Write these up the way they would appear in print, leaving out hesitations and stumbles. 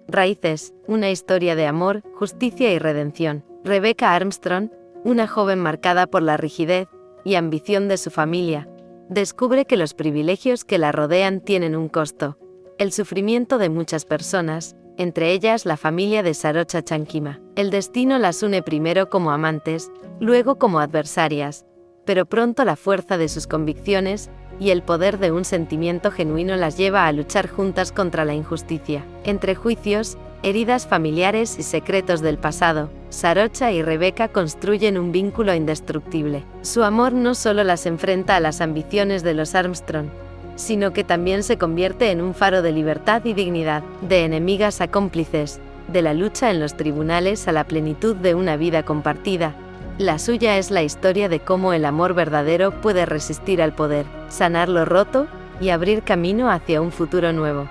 Raíces, una historia de amor, justicia y redención. Rebecca Armstrong, una joven marcada por la rigidez y ambición de su familia, descubre que los privilegios que la rodean tienen un costo. El sufrimiento de muchas personas, entre ellas la familia de Sarocha Chankima. El destino las une primero como amantes, luego como adversarias, pero pronto la fuerza de sus convicciones y el poder de un sentimiento genuino las lleva a luchar juntas contra la injusticia. Entre juicios, heridas familiares y secretos del pasado, Sarocha y Rebecca construyen un vínculo indestructible. Su amor no solo las enfrenta a las ambiciones de los Armstrong, sino que también se convierte en un faro de libertad y dignidad, de enemigas a cómplices, de la lucha en los tribunales a la plenitud de una vida compartida. La suya es la historia de cómo el amor verdadero puede resistir al poder, sanar lo roto y abrir camino hacia un futuro nuevo.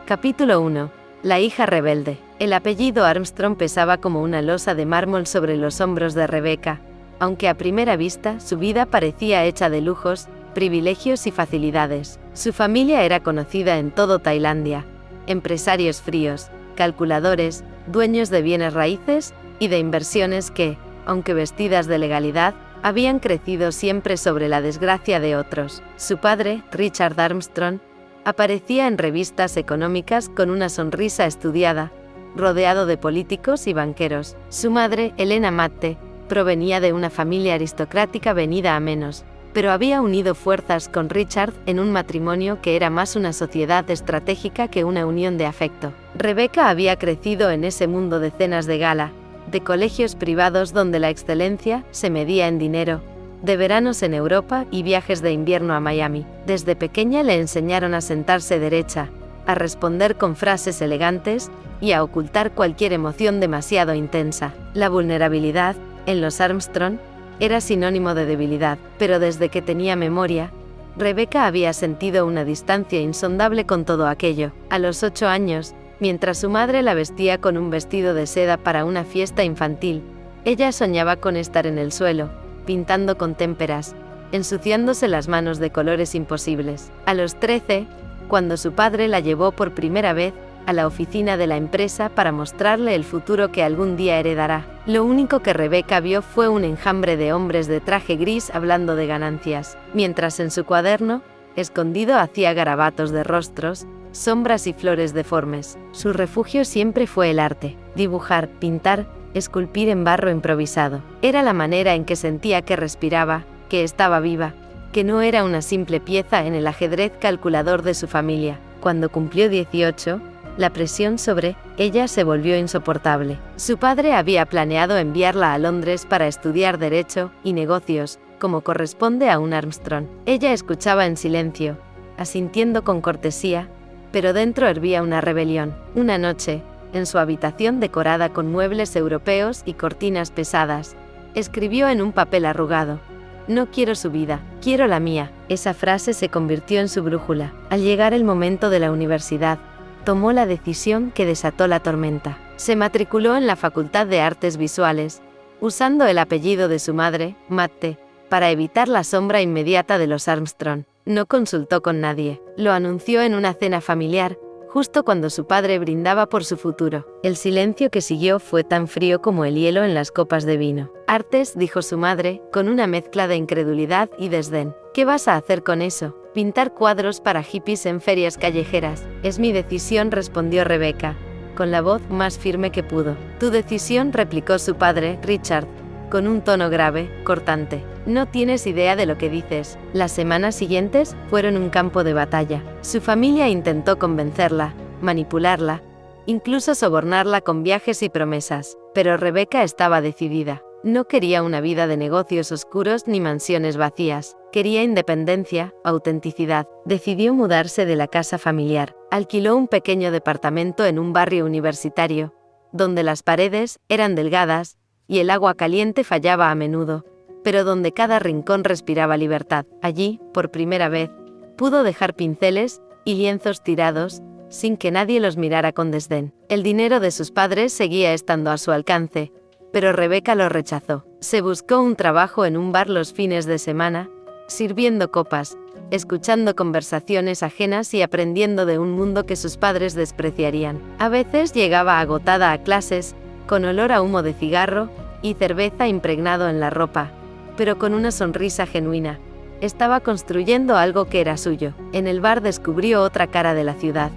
Capítulo 1. La hija rebelde. El apellido Armstrong pesaba como una losa de mármol sobre los hombros de Rebecca, aunque a primera vista su vida parecía hecha de lujos, privilegios y facilidades. Su familia era conocida en todo Tailandia: empresarios fríos, calculadores, dueños de bienes raíces y de inversiones que, aunque vestidas de legalidad, habían crecido siempre sobre la desgracia de otros. Su padre, Richard Armstrong, aparecía en revistas económicas con una sonrisa estudiada, rodeado de políticos y banqueros. Su madre, Helena Matte, provenía de una familia aristocrática venida a menos, pero había unido fuerzas con Richard en un matrimonio que era más una sociedad estratégica que una unión de afecto. Rebecca había crecido en ese mundo de cenas de gala, de colegios privados donde la excelencia se medía en dinero, de veranos en Europa y viajes de invierno a Miami. Desde pequeña le enseñaron a sentarse derecha, a responder con frases elegantes y a ocultar cualquier emoción demasiado intensa. La vulnerabilidad, en los Armstrong, era sinónimo de debilidad, pero desde que tenía memoria, Rebecca había sentido una distancia insondable con todo aquello. A los 8 años, mientras su madre la vestía con un vestido de seda para una fiesta infantil, ella soñaba con estar en el suelo, pintando con témperas, ensuciándose las manos de colores imposibles. A los 13, cuando su padre la llevó por primera vez a la oficina de la empresa para mostrarle el futuro que algún día heredará, lo único que Rebecca vio fue un enjambre de hombres de traje gris hablando de ganancias, mientras en su cuaderno, escondido, hacía garabatos de rostros, sombras y flores deformes. Su refugio siempre fue el arte: dibujar, pintar, esculpir en barro improvisado. Era la manera en que sentía que respiraba, que estaba viva, que no era una simple pieza en el ajedrez calculador de su familia. Cuando cumplió 18, la presión sobre ella se volvió insoportable. Su padre había planeado enviarla a Londres para estudiar Derecho y Negocios, como corresponde a un Armstrong. Ella escuchaba en silencio, asintiendo con cortesía, pero dentro hervía una rebelión. Una noche, en su habitación decorada con muebles europeos y cortinas pesadas, escribió en un papel arrugado: «No quiero su vida, quiero la mía». Esa frase se convirtió en su brújula. Al llegar el momento de la universidad, tomó la decisión que desató la tormenta. Se matriculó en la Facultad de Artes Visuales, usando el apellido de su madre, Matte, para evitar la sombra inmediata de los Armstrong. No consultó con nadie. Lo anunció en una cena familiar, justo cuando su padre brindaba por su futuro. El silencio que siguió fue tan frío como el hielo en las copas de vino. «Artes», dijo su madre, con una mezcla de incredulidad y desdén. «¿Qué vas a hacer con eso? Pintar cuadros para hippies en ferias callejeras». «Es mi decisión», respondió Rebecca, con la voz más firme que pudo. «Tu decisión», replicó su padre, Richard, con un tono grave, cortante. «No tienes idea de lo que dices». Las semanas siguientes fueron un campo de batalla. Su familia intentó convencerla, manipularla, incluso sobornarla con viajes y promesas. Pero Rebecca estaba decidida. No quería una vida de negocios oscuros ni mansiones vacías. Quería independencia, autenticidad. Decidió mudarse de la casa familiar. Alquiló un pequeño departamento en un barrio universitario, donde las paredes eran delgadas y el agua caliente fallaba a menudo, pero donde cada rincón respiraba libertad. Allí, por primera vez, pudo dejar pinceles y lienzos tirados, sin que nadie los mirara con desdén. El dinero de sus padres seguía estando a su alcance, pero Rebecca lo rechazó. Se buscó un trabajo en un bar los fines de semana, sirviendo copas, escuchando conversaciones ajenas y aprendiendo de un mundo que sus padres despreciarían. A veces llegaba agotada a clases, con olor a humo de cigarro y cerveza impregnado en la ropa, pero con una sonrisa genuina. Estaba construyendo algo que era suyo. En el bar descubrió otra cara de la ciudad.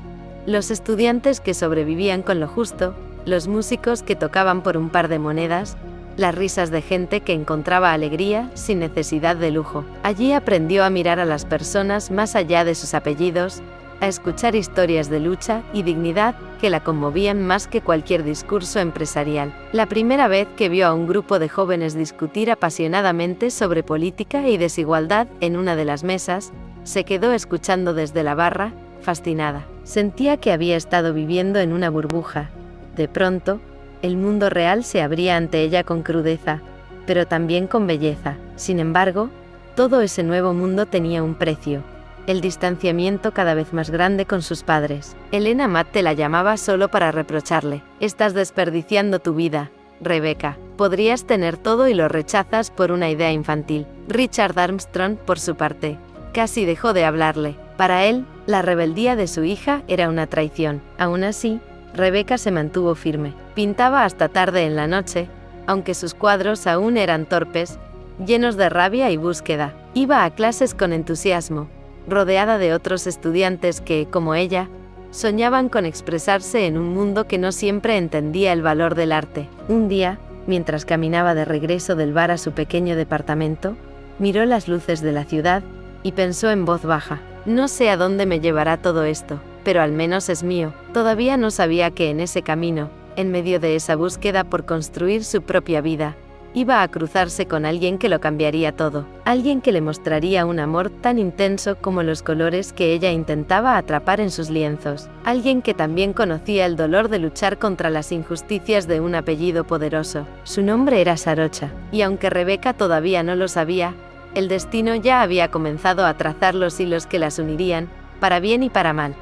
Los estudiantes que sobrevivían con lo justo, los músicos que tocaban por un par de monedas, las risas de gente que encontraba alegría sin necesidad de lujo. Allí aprendió a mirar a las personas más allá de sus apellidos, a escuchar historias de lucha y dignidad que la conmovían más que cualquier discurso empresarial. La primera vez que vio a un grupo de jóvenes discutir apasionadamente sobre política y desigualdad en una de las mesas, se quedó escuchando desde la barra, fascinada. Sentía que había estado viviendo en una burbuja. De pronto, el mundo real se abría ante ella con crudeza, pero también con belleza. Sin embargo, todo ese nuevo mundo tenía un precio: el distanciamiento cada vez más grande con sus padres. Elena Matte la llamaba solo para reprocharle: «Estás desperdiciando tu vida, Rebecca. Podrías tener todo y lo rechazas por una idea infantil». Richard Armstrong, por su parte, casi dejó de hablarle. Para él, la rebeldía de su hija era una traición. Aún así, Rebecca se mantuvo firme. Pintaba hasta tarde en la noche, aunque sus cuadros aún eran torpes, llenos de rabia y búsqueda. Iba a clases con entusiasmo, rodeada de otros estudiantes que, como ella, soñaban con expresarse en un mundo que no siempre entendía el valor del arte. Un día, mientras caminaba de regreso del bar a su pequeño departamento, miró las luces de la ciudad y pensó en voz baja: «No sé a dónde me llevará todo esto, pero al menos es mío». Todavía no sabía que en ese camino, en medio de esa búsqueda por construir su propia vida, iba a cruzarse con alguien que lo cambiaría todo, alguien que le mostraría un amor tan intenso como los colores que ella intentaba atrapar en sus lienzos, alguien que también conocía el dolor de luchar contra las injusticias de un apellido poderoso. Su nombre era Sarocha, y aunque Rebecca todavía no lo sabía, el destino ya había comenzado a trazar los hilos que las unirían, para bien y para mal.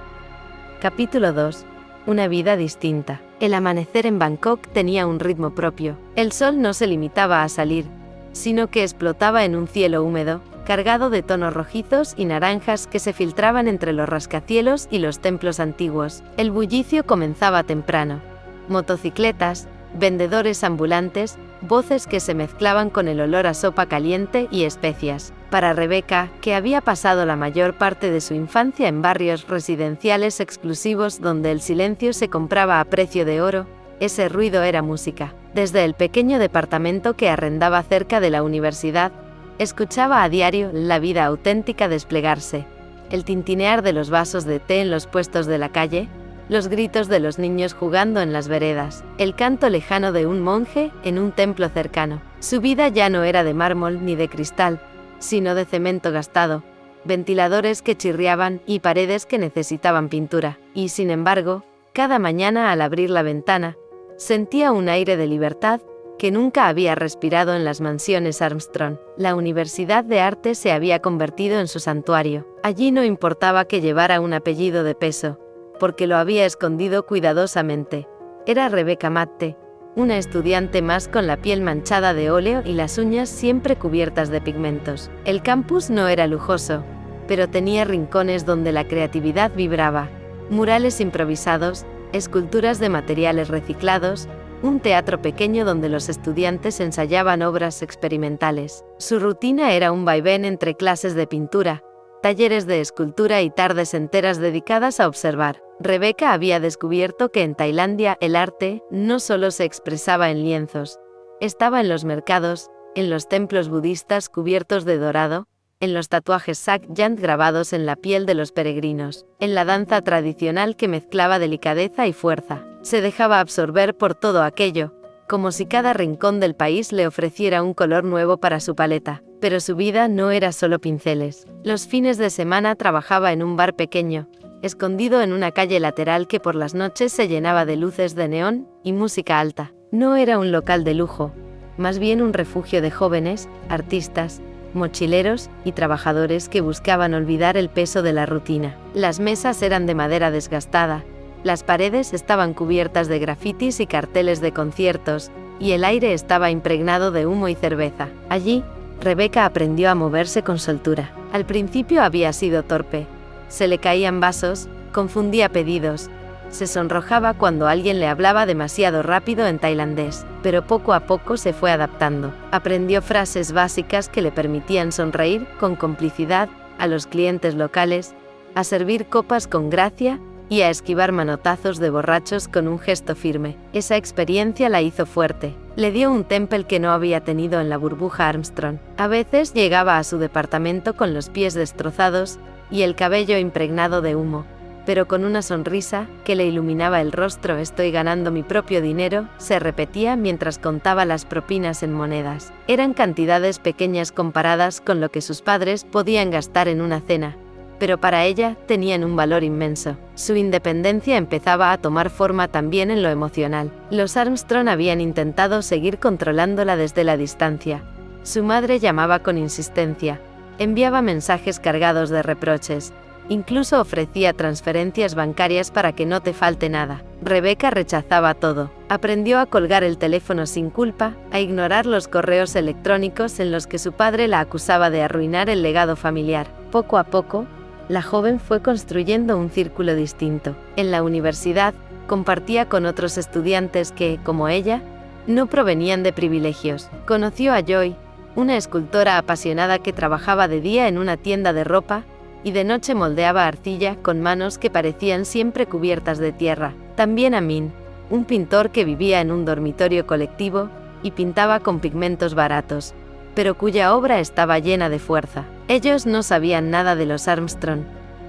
Capítulo 2. Una vida distinta. El amanecer en Bangkok tenía un ritmo propio. El sol no se limitaba a salir, sino que explotaba en un cielo húmedo, cargado de tonos rojizos y naranjas que se filtraban entre los rascacielos y los templos antiguos. El bullicio comenzaba temprano. Motocicletas, vendedores ambulantes, voces que se mezclaban con el olor a sopa caliente y especias. Para Rebecca, que había pasado la mayor parte de su infancia en barrios residenciales exclusivos donde el silencio se compraba a precio de oro, ese ruido era música. Desde el pequeño departamento que arrendaba cerca de la universidad, escuchaba a diario la vida auténtica desplegarse: el tintinear de los vasos de té en los puestos de la calle, los gritos de los niños jugando en las veredas, el canto lejano de un monje en un templo cercano. Su vida ya no era de mármol ni de cristal, sino de cemento gastado, ventiladores que chirriaban y paredes que necesitaban pintura. Y sin embargo, cada mañana al abrir la ventana, sentía un aire de libertad que nunca había respirado en las mansiones Armstrong. La Universidad de Arte se había convertido en su santuario. Allí no importaba que llevara un apellido de peso, porque lo había escondido cuidadosamente. Era Rebecca Matte, una estudiante más con la piel manchada de óleo y las uñas siempre cubiertas de pigmentos. El campus no era lujoso, pero tenía rincones donde la creatividad vibraba: murales improvisados, esculturas de materiales reciclados, un teatro pequeño donde los estudiantes ensayaban obras experimentales. Su rutina era un vaivén entre clases de pintura, talleres de escultura y tardes enteras dedicadas a observar. Rebecca había descubierto que en Tailandia el arte no solo se expresaba en lienzos, estaba en los mercados, en los templos budistas cubiertos de dorado, en los tatuajes Sakyant grabados en la piel de los peregrinos, en la danza tradicional que mezclaba delicadeza y fuerza. Se dejaba absorber por todo aquello, como si cada rincón del país le ofreciera un color nuevo para su paleta. Pero su vida no era solo pinceles. Los fines de semana trabajaba en un bar pequeño, escondido en una calle lateral que por las noches se llenaba de luces de neón y música alta. No era un local de lujo, más bien un refugio de jóvenes, artistas, mochileros y trabajadores que buscaban olvidar el peso de la rutina. Las mesas eran de madera desgastada, las paredes estaban cubiertas de grafitis y carteles de conciertos, y el aire estaba impregnado de humo y cerveza. Allí, Rebecca aprendió a moverse con soltura. Al principio había sido torpe. Se le caían vasos, confundía pedidos, se sonrojaba cuando alguien le hablaba demasiado rápido en tailandés, pero poco a poco se fue adaptando. Aprendió frases básicas que le permitían sonreír con complicidad a los clientes locales, a servir copas con gracia y a esquivar manotazos de borrachos con un gesto firme. Esa experiencia la hizo fuerte. Le dio un temple que no había tenido en la burbuja Armstrong. A veces llegaba a su departamento con los pies destrozados y el cabello impregnado de humo, pero con una sonrisa que le iluminaba el rostro. Estoy ganando mi propio dinero, se repetía mientras contaba las propinas en monedas. Eran cantidades pequeñas comparadas con lo que sus padres podían gastar en una cena, pero para ella tenían un valor inmenso. Su independencia empezaba a tomar forma también en lo emocional. Los Armstrong habían intentado seguir controlándola desde la distancia. Su madre llamaba con insistencia, enviaba mensajes cargados de reproches, incluso ofrecía transferencias bancarias para que no te falte nada. Rebecca rechazaba todo. Aprendió a colgar el teléfono sin culpa, a ignorar los correos electrónicos en los que su padre la acusaba de arruinar el legado familiar. Poco a poco, la joven fue construyendo un círculo distinto. En la universidad, compartía con otros estudiantes que, como ella, no provenían de privilegios. Conoció a Joy, una escultora apasionada que trabajaba de día en una tienda de ropa y de noche moldeaba arcilla con manos que parecían siempre cubiertas de tierra. También a Min, un pintor que vivía en un dormitorio colectivo y pintaba con pigmentos baratos, pero cuya obra estaba llena de fuerza. Ellos no sabían nada de los Armstrong,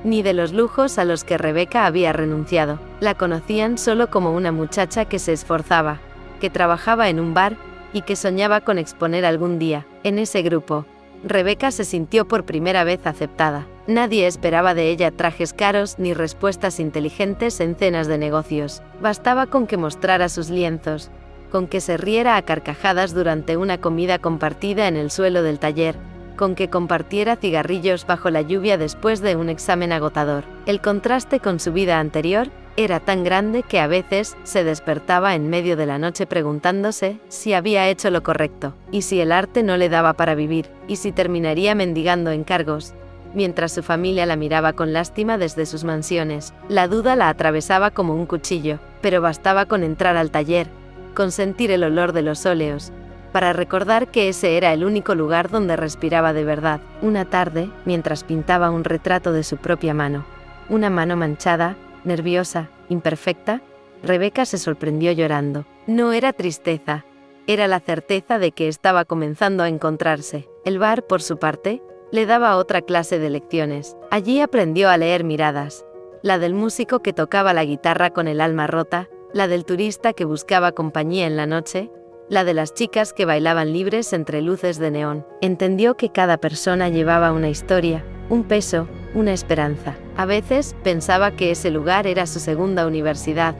ni de los lujos a los que Rebecca había renunciado. La conocían solo como una muchacha que se esforzaba, que trabajaba en un bar y que soñaba con exponer algún día. En ese grupo, Rebecca se sintió por primera vez aceptada. Nadie esperaba de ella trajes caros ni respuestas inteligentes en cenas de negocios. Bastaba con que mostrara sus lienzos, con que se riera a carcajadas durante una comida compartida en el suelo del taller, con que compartiera cigarrillos bajo la lluvia después de un examen agotador. El contraste con su vida anterior era tan grande que a veces se despertaba en medio de la noche preguntándose si había hecho lo correcto, y si el arte no le daba para vivir, y si terminaría mendigando encargos, mientras su familia la miraba con lástima desde sus mansiones. La duda la atravesaba como un cuchillo, pero bastaba con entrar al taller, con sentir el olor de los óleos, para recordar que ese era el único lugar donde respiraba de verdad. Una tarde, mientras pintaba un retrato de su propia mano, una mano manchada, nerviosa, imperfecta, Rebecca se sorprendió llorando. No era tristeza, era la certeza de que estaba comenzando a encontrarse. El bar, por su parte, le daba otra clase de lecciones. Allí aprendió a leer miradas, la del músico que tocaba la guitarra con el alma rota, la del turista que buscaba compañía en la noche, la de las chicas que bailaban libres entre luces de neón. Entendió que cada persona llevaba una historia, un peso, una esperanza. A veces pensaba que ese lugar era su segunda universidad,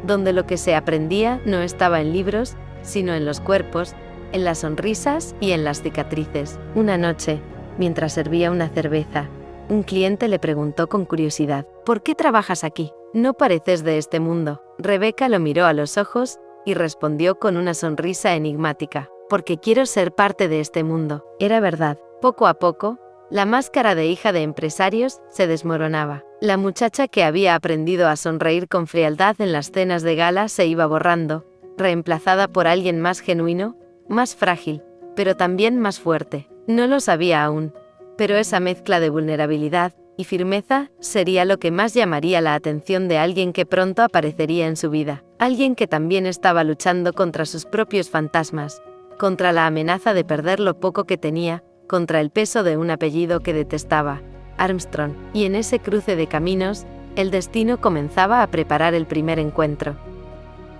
donde lo que se aprendía no estaba en libros, sino en los cuerpos, en las sonrisas y en las cicatrices. Una noche, mientras servía una cerveza, un cliente le preguntó con curiosidad: ¿por qué trabajas aquí? No pareces de este mundo. Rebecca lo miró a los ojos y respondió con una sonrisa enigmática: porque quiero ser parte de este mundo. Era verdad. Poco a poco, la máscara de hija de empresarios se desmoronaba. La muchacha que había aprendido a sonreír con frialdad en las cenas de gala se iba borrando, reemplazada por alguien más genuino, más frágil, pero también más fuerte. No lo sabía aún, pero esa mezcla de vulnerabilidad y firmeza sería lo que más llamaría la atención de alguien que pronto aparecería en su vida. Alguien que también estaba luchando contra sus propios fantasmas, contra la amenaza de perder lo poco que tenía, contra el peso de un apellido que detestaba, Armstrong. Y en ese cruce de caminos, el destino comenzaba a preparar el primer encuentro.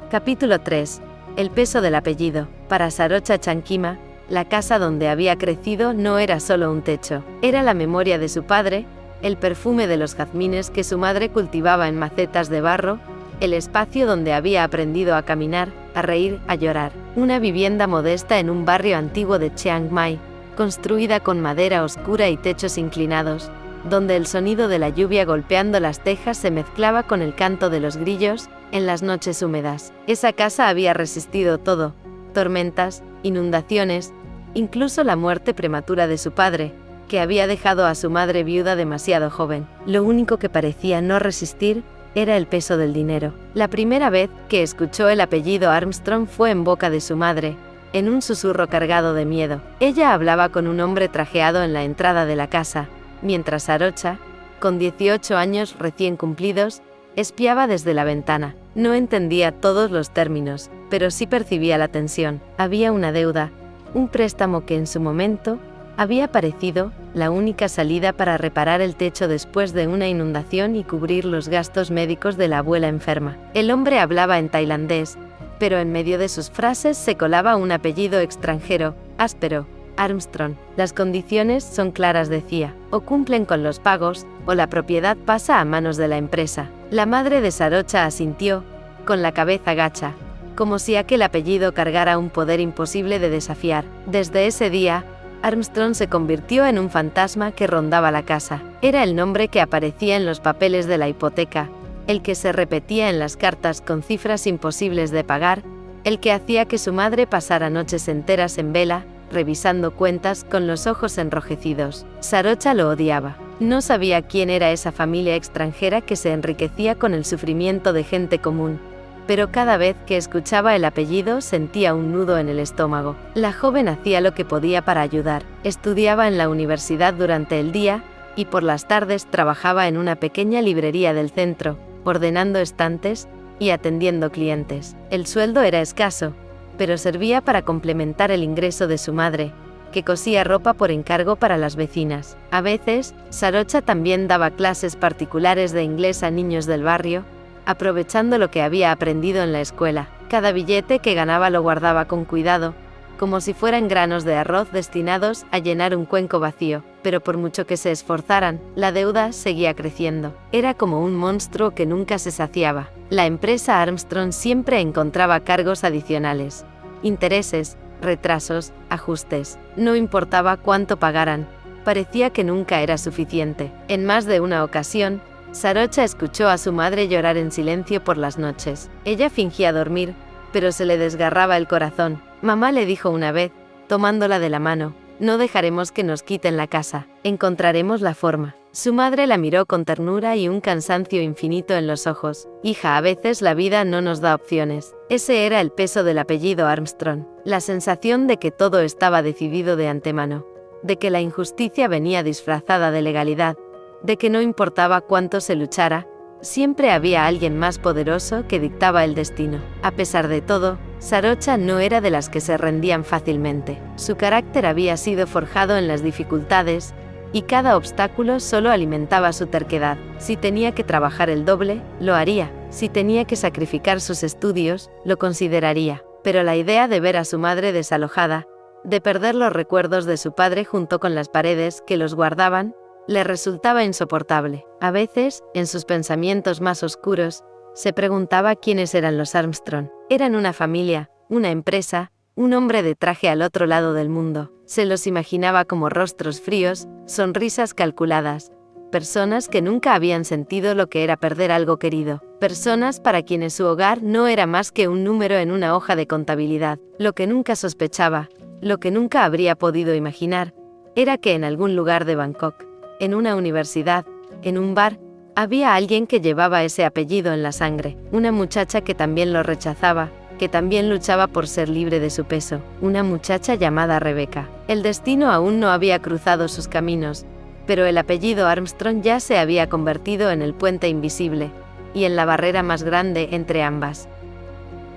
Capítulo 3. El peso del apellido. Para Sarocha Chankima, la casa donde había crecido no era solo un techo, era la memoria de su padre, el perfume de los jazmines que su madre cultivaba en macetas de barro, el espacio donde había aprendido a caminar, a reír, a llorar. Una vivienda modesta en un barrio antiguo de Chiang Mai, construida con madera oscura y techos inclinados, donde el sonido de la lluvia golpeando las tejas se mezclaba con el canto de los grillos en las noches húmedas. Esa casa había resistido todo: tormentas, inundaciones, incluso la muerte prematura de su padre, que había dejado a su madre viuda demasiado joven. Lo único que parecía no resistir era el peso del dinero. La primera vez que escuchó el apellido Armstrong fue en boca de su madre, en un susurro cargado de miedo. Ella hablaba con un hombre trajeado en la entrada de la casa, mientras Sarocha, con 18 años recién cumplidos, espiaba desde la ventana. No entendía todos los términos, pero sí percibía la tensión. Había una deuda, un préstamo que en su momento había parecido la única salida para reparar el techo después de una inundación y cubrir los gastos médicos de la abuela enferma. El hombre hablaba en tailandés, pero en medio de sus frases se colaba un apellido extranjero, áspero: Armstrong. Las condiciones son claras, decía. O cumplen con los pagos, o la propiedad pasa a manos de la empresa. La madre de Sarocha asintió, con la cabeza gacha, como si aquel apellido cargara un poder imposible de desafiar. Desde ese día, Armstrong se convirtió en un fantasma que rondaba la casa. Era el nombre que aparecía en los papeles de la hipoteca, el que se repetía en las cartas con cifras imposibles de pagar, el que hacía que su madre pasara noches enteras en vela, revisando cuentas con los ojos enrojecidos. Sarocha lo odiaba. No sabía quién era esa familia extranjera que se enriquecía con el sufrimiento de gente común, pero cada vez que escuchaba el apellido sentía un nudo en el estómago. La joven hacía lo que podía para ayudar. Estudiaba en la universidad durante el día, y por las tardes trabajaba en una pequeña librería del centro, ordenando estantes y atendiendo clientes. El sueldo era escaso, pero servía para complementar el ingreso de su madre, que cosía ropa por encargo para las vecinas. A veces, Sarocha también daba clases particulares de inglés a niños del barrio, aprovechando lo que había aprendido en la escuela. Cada billete que ganaba lo guardaba con cuidado, como si fueran granos de arroz destinados a llenar un cuenco vacío, pero por mucho que se esforzaran, la deuda seguía creciendo. Era como un monstruo que nunca se saciaba. La empresa Armstrong siempre encontraba cargos adicionales, intereses, retrasos, ajustes. No importaba cuánto pagaran, parecía que nunca era suficiente. En más de una ocasión, Sarocha escuchó a su madre llorar en silencio por las noches. Ella fingía dormir, pero se le desgarraba el corazón. Mamá le dijo una vez, tomándola de la mano: no dejaremos que nos quiten la casa, encontraremos la forma. Su madre la miró con ternura y un cansancio infinito en los ojos. Hija, a veces la vida no nos da opciones. Ese era el peso del apellido Armstrong, la sensación de que todo estaba decidido de antemano, de que la injusticia venía disfrazada de legalidad, de que no importaba cuánto se luchara, siempre había alguien más poderoso que dictaba el destino. A pesar de todo, Sarocha no era de las que se rendían fácilmente. Su carácter había sido forjado en las dificultades, y cada obstáculo solo alimentaba su terquedad. Si tenía que trabajar el doble, lo haría. Si tenía que sacrificar sus estudios, lo consideraría. Pero la idea de ver a su madre desalojada, de perder los recuerdos de su padre junto con las paredes que los guardaban, le resultaba insoportable. A veces, en sus pensamientos más oscuros, se preguntaba quiénes eran los Armstrong. Eran una familia, una empresa, un hombre de traje al otro lado del mundo. Se los imaginaba como rostros fríos, sonrisas calculadas, personas que nunca habían sentido lo que era perder algo querido, personas para quienes su hogar no era más que un número en una hoja de contabilidad. Lo que nunca sospechaba, lo que nunca habría podido imaginar, era que en algún lugar de Bangkok, en una universidad, en un bar, había alguien que llevaba ese apellido en la sangre, una muchacha que también lo rechazaba, que también luchaba por ser libre de su peso, una muchacha llamada Rebecca. El destino aún no había cruzado sus caminos, pero el apellido Armstrong ya se había convertido en el puente invisible, y en la barrera más grande entre ambas.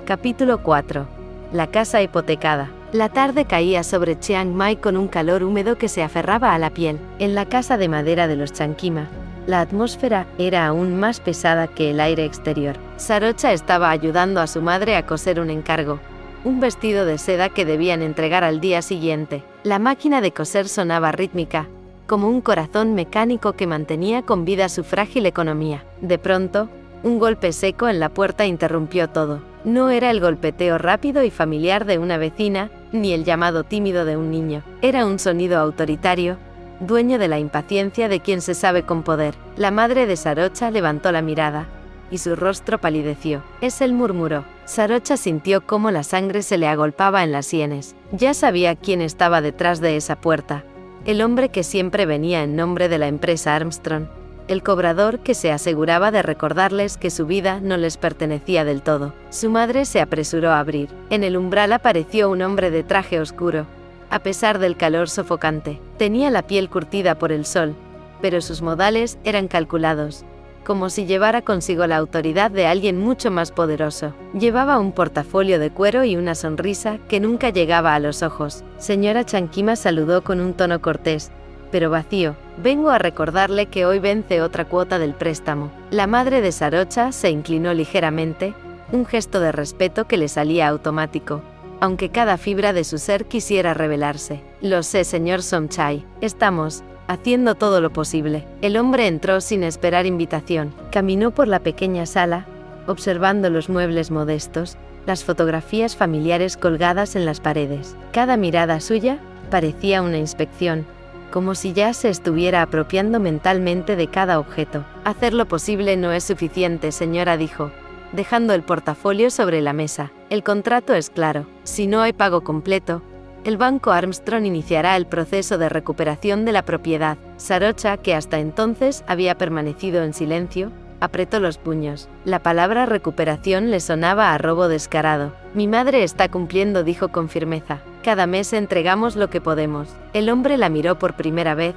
Capítulo 4. La casa hipotecada. La tarde caía sobre Chiang Mai con un calor húmedo que se aferraba a la piel. En la casa de madera de los Chankima, la atmósfera era aún más pesada que el aire exterior. Sarocha estaba ayudando a su madre a coser un encargo, un vestido de seda que debían entregar al día siguiente. La máquina de coser sonaba rítmica, como un corazón mecánico que mantenía con vida su frágil economía. De pronto, un golpe seco en la puerta interrumpió todo. No era el golpeteo rápido y familiar de una vecina, ni el llamado tímido de un niño. Era un sonido autoritario, dueño de la impaciencia de quien se sabe con poder. La madre de Sarocha levantó la mirada, y su rostro palideció. Es él, murmuró. Sarocha sintió cómo la sangre se le agolpaba en las sienes. Ya sabía quién estaba detrás de esa puerta. El hombre que siempre venía en nombre de la empresa Armstrong. El cobrador que se aseguraba de recordarles que su vida no les pertenecía del todo. Su madre se apresuró a abrir. En el umbral apareció un hombre de traje oscuro. A pesar del calor sofocante, tenía la piel curtida por el sol, pero sus modales eran calculados, como si llevara consigo la autoridad de alguien mucho más poderoso. Llevaba un portafolio de cuero y una sonrisa que nunca llegaba a los ojos. Señora Chankima saludó con un tono cortés, pero vacío. Vengo a recordarle que hoy vence otra cuota del préstamo. La madre de Sarocha se inclinó ligeramente, un gesto de respeto que le salía automático, aunque cada fibra de su ser quisiera rebelarse. Lo sé, señor Somchai. Estamos haciendo todo lo posible. El hombre entró sin esperar invitación. Caminó por la pequeña sala, observando los muebles modestos, las fotografías familiares colgadas en las paredes. Cada mirada suya parecía una inspección, como si ya se estuviera apropiando mentalmente de cada objeto. Hacer lo posible no es suficiente, señora, dijo, dejando el portafolio sobre la mesa. El contrato es claro. Si no hay pago completo, el banco Armstrong iniciará el proceso de recuperación de la propiedad. Sarocha, que hasta entonces había permanecido en silencio, apretó los puños. La palabra recuperación le sonaba a robo descarado. Mi madre está cumpliendo, dijo con firmeza. Cada mes entregamos lo que podemos. El hombre la miró por primera vez,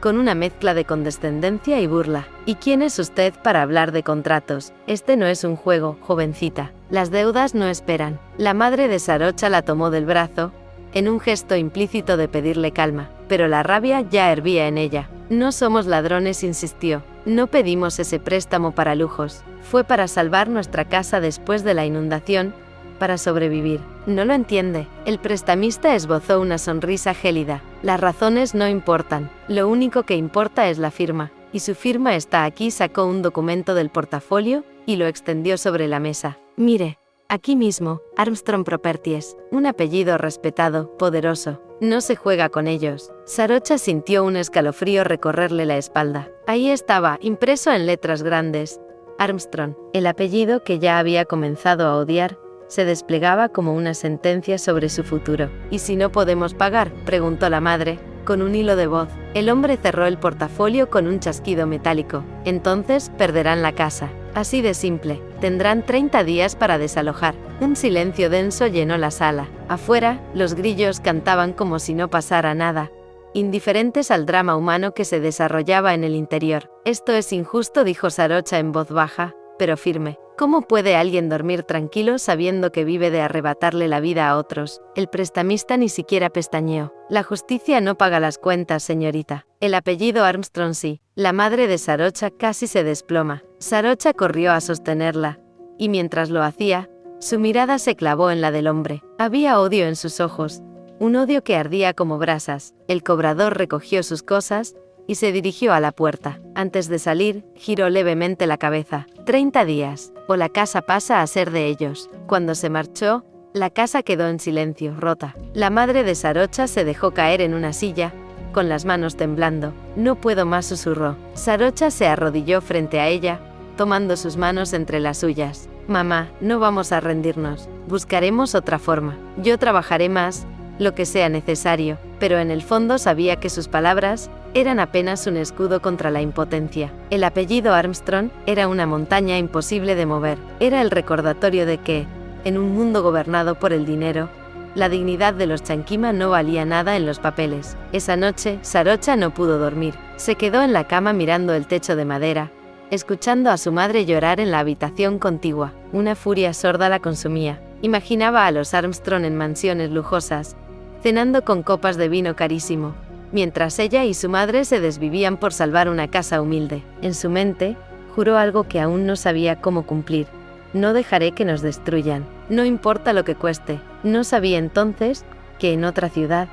con una mezcla de condescendencia y burla. ¿Y quién es usted para hablar de contratos? Este no es un juego, jovencita. Las deudas no esperan. La madre de Sarocha la tomó del brazo, en un gesto implícito de pedirle calma, pero la rabia ya hervía en ella. No somos ladrones, insistió. No pedimos ese préstamo para lujos. Fue para salvar nuestra casa después de la inundación, para sobrevivir. No lo entiende. El prestamista esbozó una sonrisa gélida. Las razones no importan. Lo único que importa es la firma. Y su firma está aquí. Sacó un documento del portafolio y lo extendió sobre la mesa. Mire. Aquí mismo, Armstrong Properties, un apellido respetado, poderoso. No se juega con ellos. Sarocha sintió un escalofrío recorrerle la espalda. Ahí estaba, impreso en letras grandes. Armstrong, el apellido que ya había comenzado a odiar, se desplegaba como una sentencia sobre su futuro. ¿Y si no podemos pagar?, preguntó la madre, con un hilo de voz. El hombre cerró el portafolio con un chasquido metálico. Entonces, perderán la casa. Así de simple. Tendrán 30 días para desalojar. Un silencio denso llenó la sala. Afuera, los grillos cantaban como si no pasara nada, indiferentes al drama humano que se desarrollaba en el interior. Esto es injusto, dijo Sarocha en voz baja, pero firme. ¿Cómo puede alguien dormir tranquilo sabiendo que vive de arrebatarle la vida a otros? El prestamista ni siquiera pestañeó. La justicia no paga las cuentas, señorita. El apellido Armstrong sí. La madre de Sarocha casi se desploma. Sarocha corrió a sostenerla, y mientras lo hacía, su mirada se clavó en la del hombre. Había odio en sus ojos, un odio que ardía como brasas. El cobrador recogió sus cosas y se dirigió a la puerta. Antes de salir, giró levemente la cabeza. 30 días, o la casa pasa a ser de ellos. Cuando se marchó, la casa quedó en silencio, rota. La madre de Sarocha se dejó caer en una silla, con las manos temblando. No puedo más, susurró. Sarocha se arrodilló frente a ella, tomando sus manos entre las suyas. Mamá, no vamos a rendirnos. Buscaremos otra forma. Yo trabajaré más, lo que sea necesario, pero en el fondo sabía que sus palabras eran apenas un escudo contra la impotencia. El apellido Armstrong era una montaña imposible de mover. Era el recordatorio de que, en un mundo gobernado por el dinero, la dignidad de los Chankima no valía nada en los papeles. Esa noche, Sarocha no pudo dormir. Se quedó en la cama mirando el techo de madera, escuchando a su madre llorar en la habitación contigua. Una furia sorda la consumía. Imaginaba a los Armstrong en mansiones lujosas, cenando con copas de vino carísimo, mientras ella y su madre se desvivían por salvar una casa humilde. En su mente, juró algo que aún no sabía cómo cumplir. No dejaré que nos destruyan, no importa lo que cueste. No sabía entonces que en otra ciudad,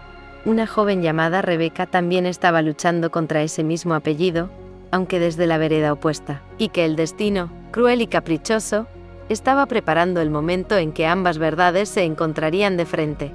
una joven llamada Rebeca también estaba luchando contra ese mismo apellido, aunque desde la vereda opuesta, y que el destino, cruel y caprichoso, estaba preparando el momento en que ambas verdades se encontrarían de frente.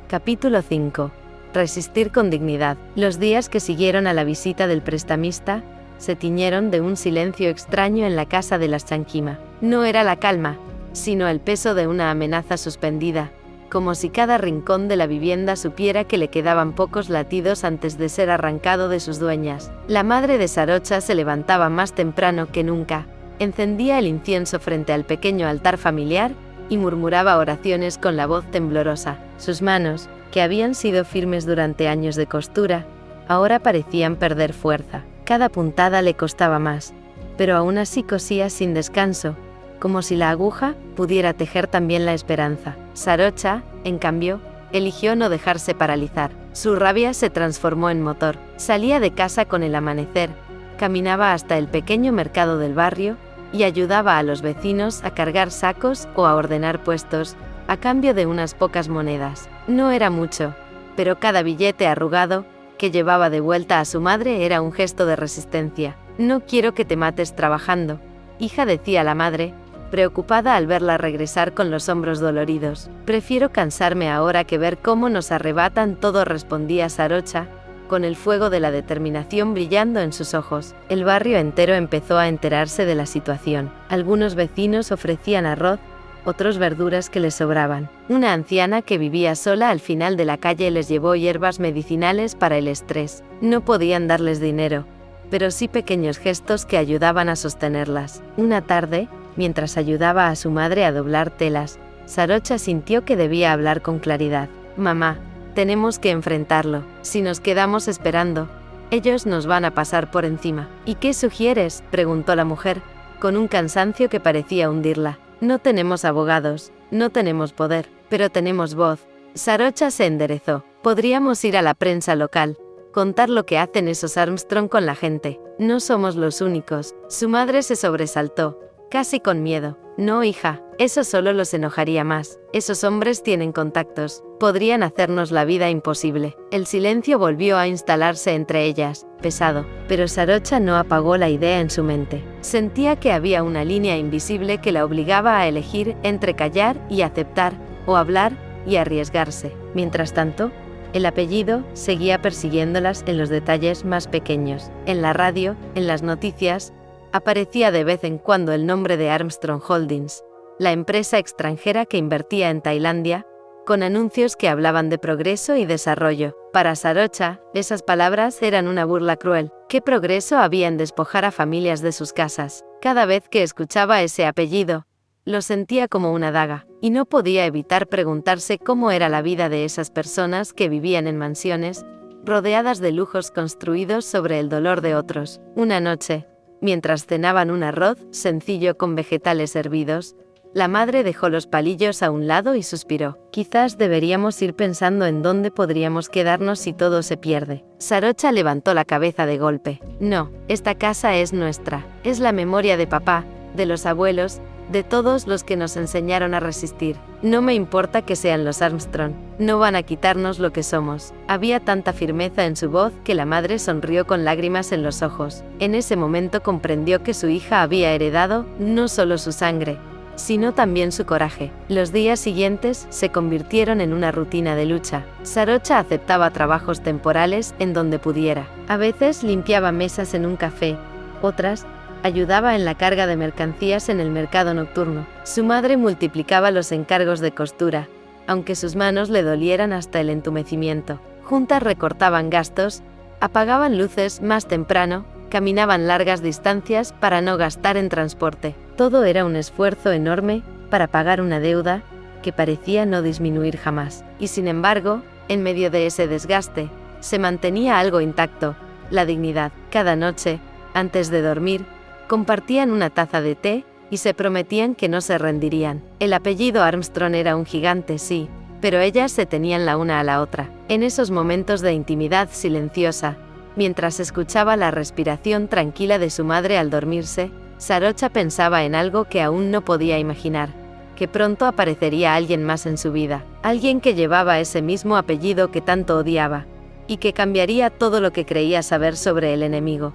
Capítulo 5. Resistir con dignidad. Los días que siguieron a la visita del prestamista se tiñeron de un silencio extraño en la casa de las Chankima. No era la calma, sino el peso de una amenaza suspendida, como si cada rincón de la vivienda supiera que le quedaban pocos latidos antes de ser arrancado de sus dueñas. La madre de Sarocha se levantaba más temprano que nunca, encendía el incienso frente al pequeño altar familiar y murmuraba oraciones con la voz temblorosa. Sus manos, que habían sido firmes durante años de costura, ahora parecían perder fuerza. Cada puntada le costaba más, pero aún así cosía sin descanso, como si la aguja pudiera tejer también la esperanza. Sarocha, en cambio, eligió no dejarse paralizar. Su rabia se transformó en motor. Salía de casa con el amanecer, caminaba hasta el pequeño mercado del barrio y ayudaba a los vecinos a cargar sacos o a ordenar puestos, a cambio de unas pocas monedas. No era mucho, pero cada billete arrugado que llevaba de vuelta a su madre era un gesto de resistencia. «No quiero que te mates trabajando», hija, decía la madre, preocupada al verla regresar con los hombros doloridos. «Prefiero cansarme ahora que ver cómo nos arrebatan todo», respondía Sarocha, con el fuego de la determinación brillando en sus ojos. El barrio entero empezó a enterarse de la situación. Algunos vecinos ofrecían arroz, otros verduras que les sobraban. Una anciana que vivía sola al final de la calle les llevó hierbas medicinales para el estrés. No podían darles dinero, pero sí pequeños gestos que ayudaban a sostenerlas. Una tarde, mientras ayudaba a su madre a doblar telas, Sarocha sintió que debía hablar con claridad. «Mamá, tenemos que enfrentarlo. Si nos quedamos esperando, ellos nos van a pasar por encima». «¿Y qué sugieres?», preguntó la mujer, con un cansancio que parecía hundirla. «No tenemos abogados, no tenemos poder, pero tenemos voz». Sarocha se enderezó. «Podríamos ir a la prensa local, contar lo que hacen esos Armstrong con la gente. No somos los únicos». Su madre se sobresaltó, casi con miedo. «No, hija, eso solo los enojaría más. Esos hombres tienen contactos, podrían hacernos la vida imposible». El silencio volvió a instalarse entre ellas, pesado, pero Sarocha no apagó la idea en su mente. Sentía que había una línea invisible que la obligaba a elegir entre callar y aceptar, o hablar y arriesgarse. Mientras tanto, el apellido seguía persiguiéndolas en los detalles más pequeños. En la radio, en las noticias, aparecía de vez en cuando el nombre de Armstrong Holdings, la empresa extranjera que invertía en Tailandia, con anuncios que hablaban de progreso y desarrollo. Para Sarocha, esas palabras eran una burla cruel. ¿Qué progreso había en despojar a familias de sus casas? Cada vez que escuchaba ese apellido, lo sentía como una daga, y no podía evitar preguntarse cómo era la vida de esas personas que vivían en mansiones, rodeadas de lujos construidos sobre el dolor de otros. Una noche, mientras cenaban un arroz sencillo con vegetales hervidos, la madre dejó los palillos a un lado y suspiró. «Quizás deberíamos ir pensando en dónde podríamos quedarnos si todo se pierde». Sarocha levantó la cabeza de golpe. «No, esta casa es nuestra. Es la memoria de papá, de los abuelos, de todos los que nos enseñaron a resistir. No me importa que sean los Armstrong. No van a quitarnos lo que somos». Había tanta firmeza en su voz que la madre sonrió con lágrimas en los ojos. En ese momento comprendió que su hija había heredado no solo su sangre, sino también su coraje. Los días siguientes se convirtieron en una rutina de lucha. Sarocha aceptaba trabajos temporales en donde pudiera. A veces limpiaba mesas en un café, otras ayudaba en la carga de mercancías en el mercado nocturno. Su madre multiplicaba los encargos de costura, aunque sus manos le dolieran hasta el entumecimiento. Juntas recortaban gastos, apagaban luces más temprano, caminaban largas distancias para no gastar en transporte. Todo era un esfuerzo enorme para pagar una deuda que parecía no disminuir jamás. Y sin embargo, en medio de ese desgaste, se mantenía algo intacto: la dignidad. Cada noche, antes de dormir, compartían una taza de té y se prometían que no se rendirían. El apellido Armstrong era un gigante, sí, pero ellas se tenían la una a la otra. En esos momentos de intimidad silenciosa, mientras escuchaba la respiración tranquila de su madre al dormirse, Sarocha pensaba en algo que aún no podía imaginar: que pronto aparecería alguien más en su vida, alguien que llevaba ese mismo apellido que tanto odiaba, y que cambiaría todo lo que creía saber sobre el enemigo.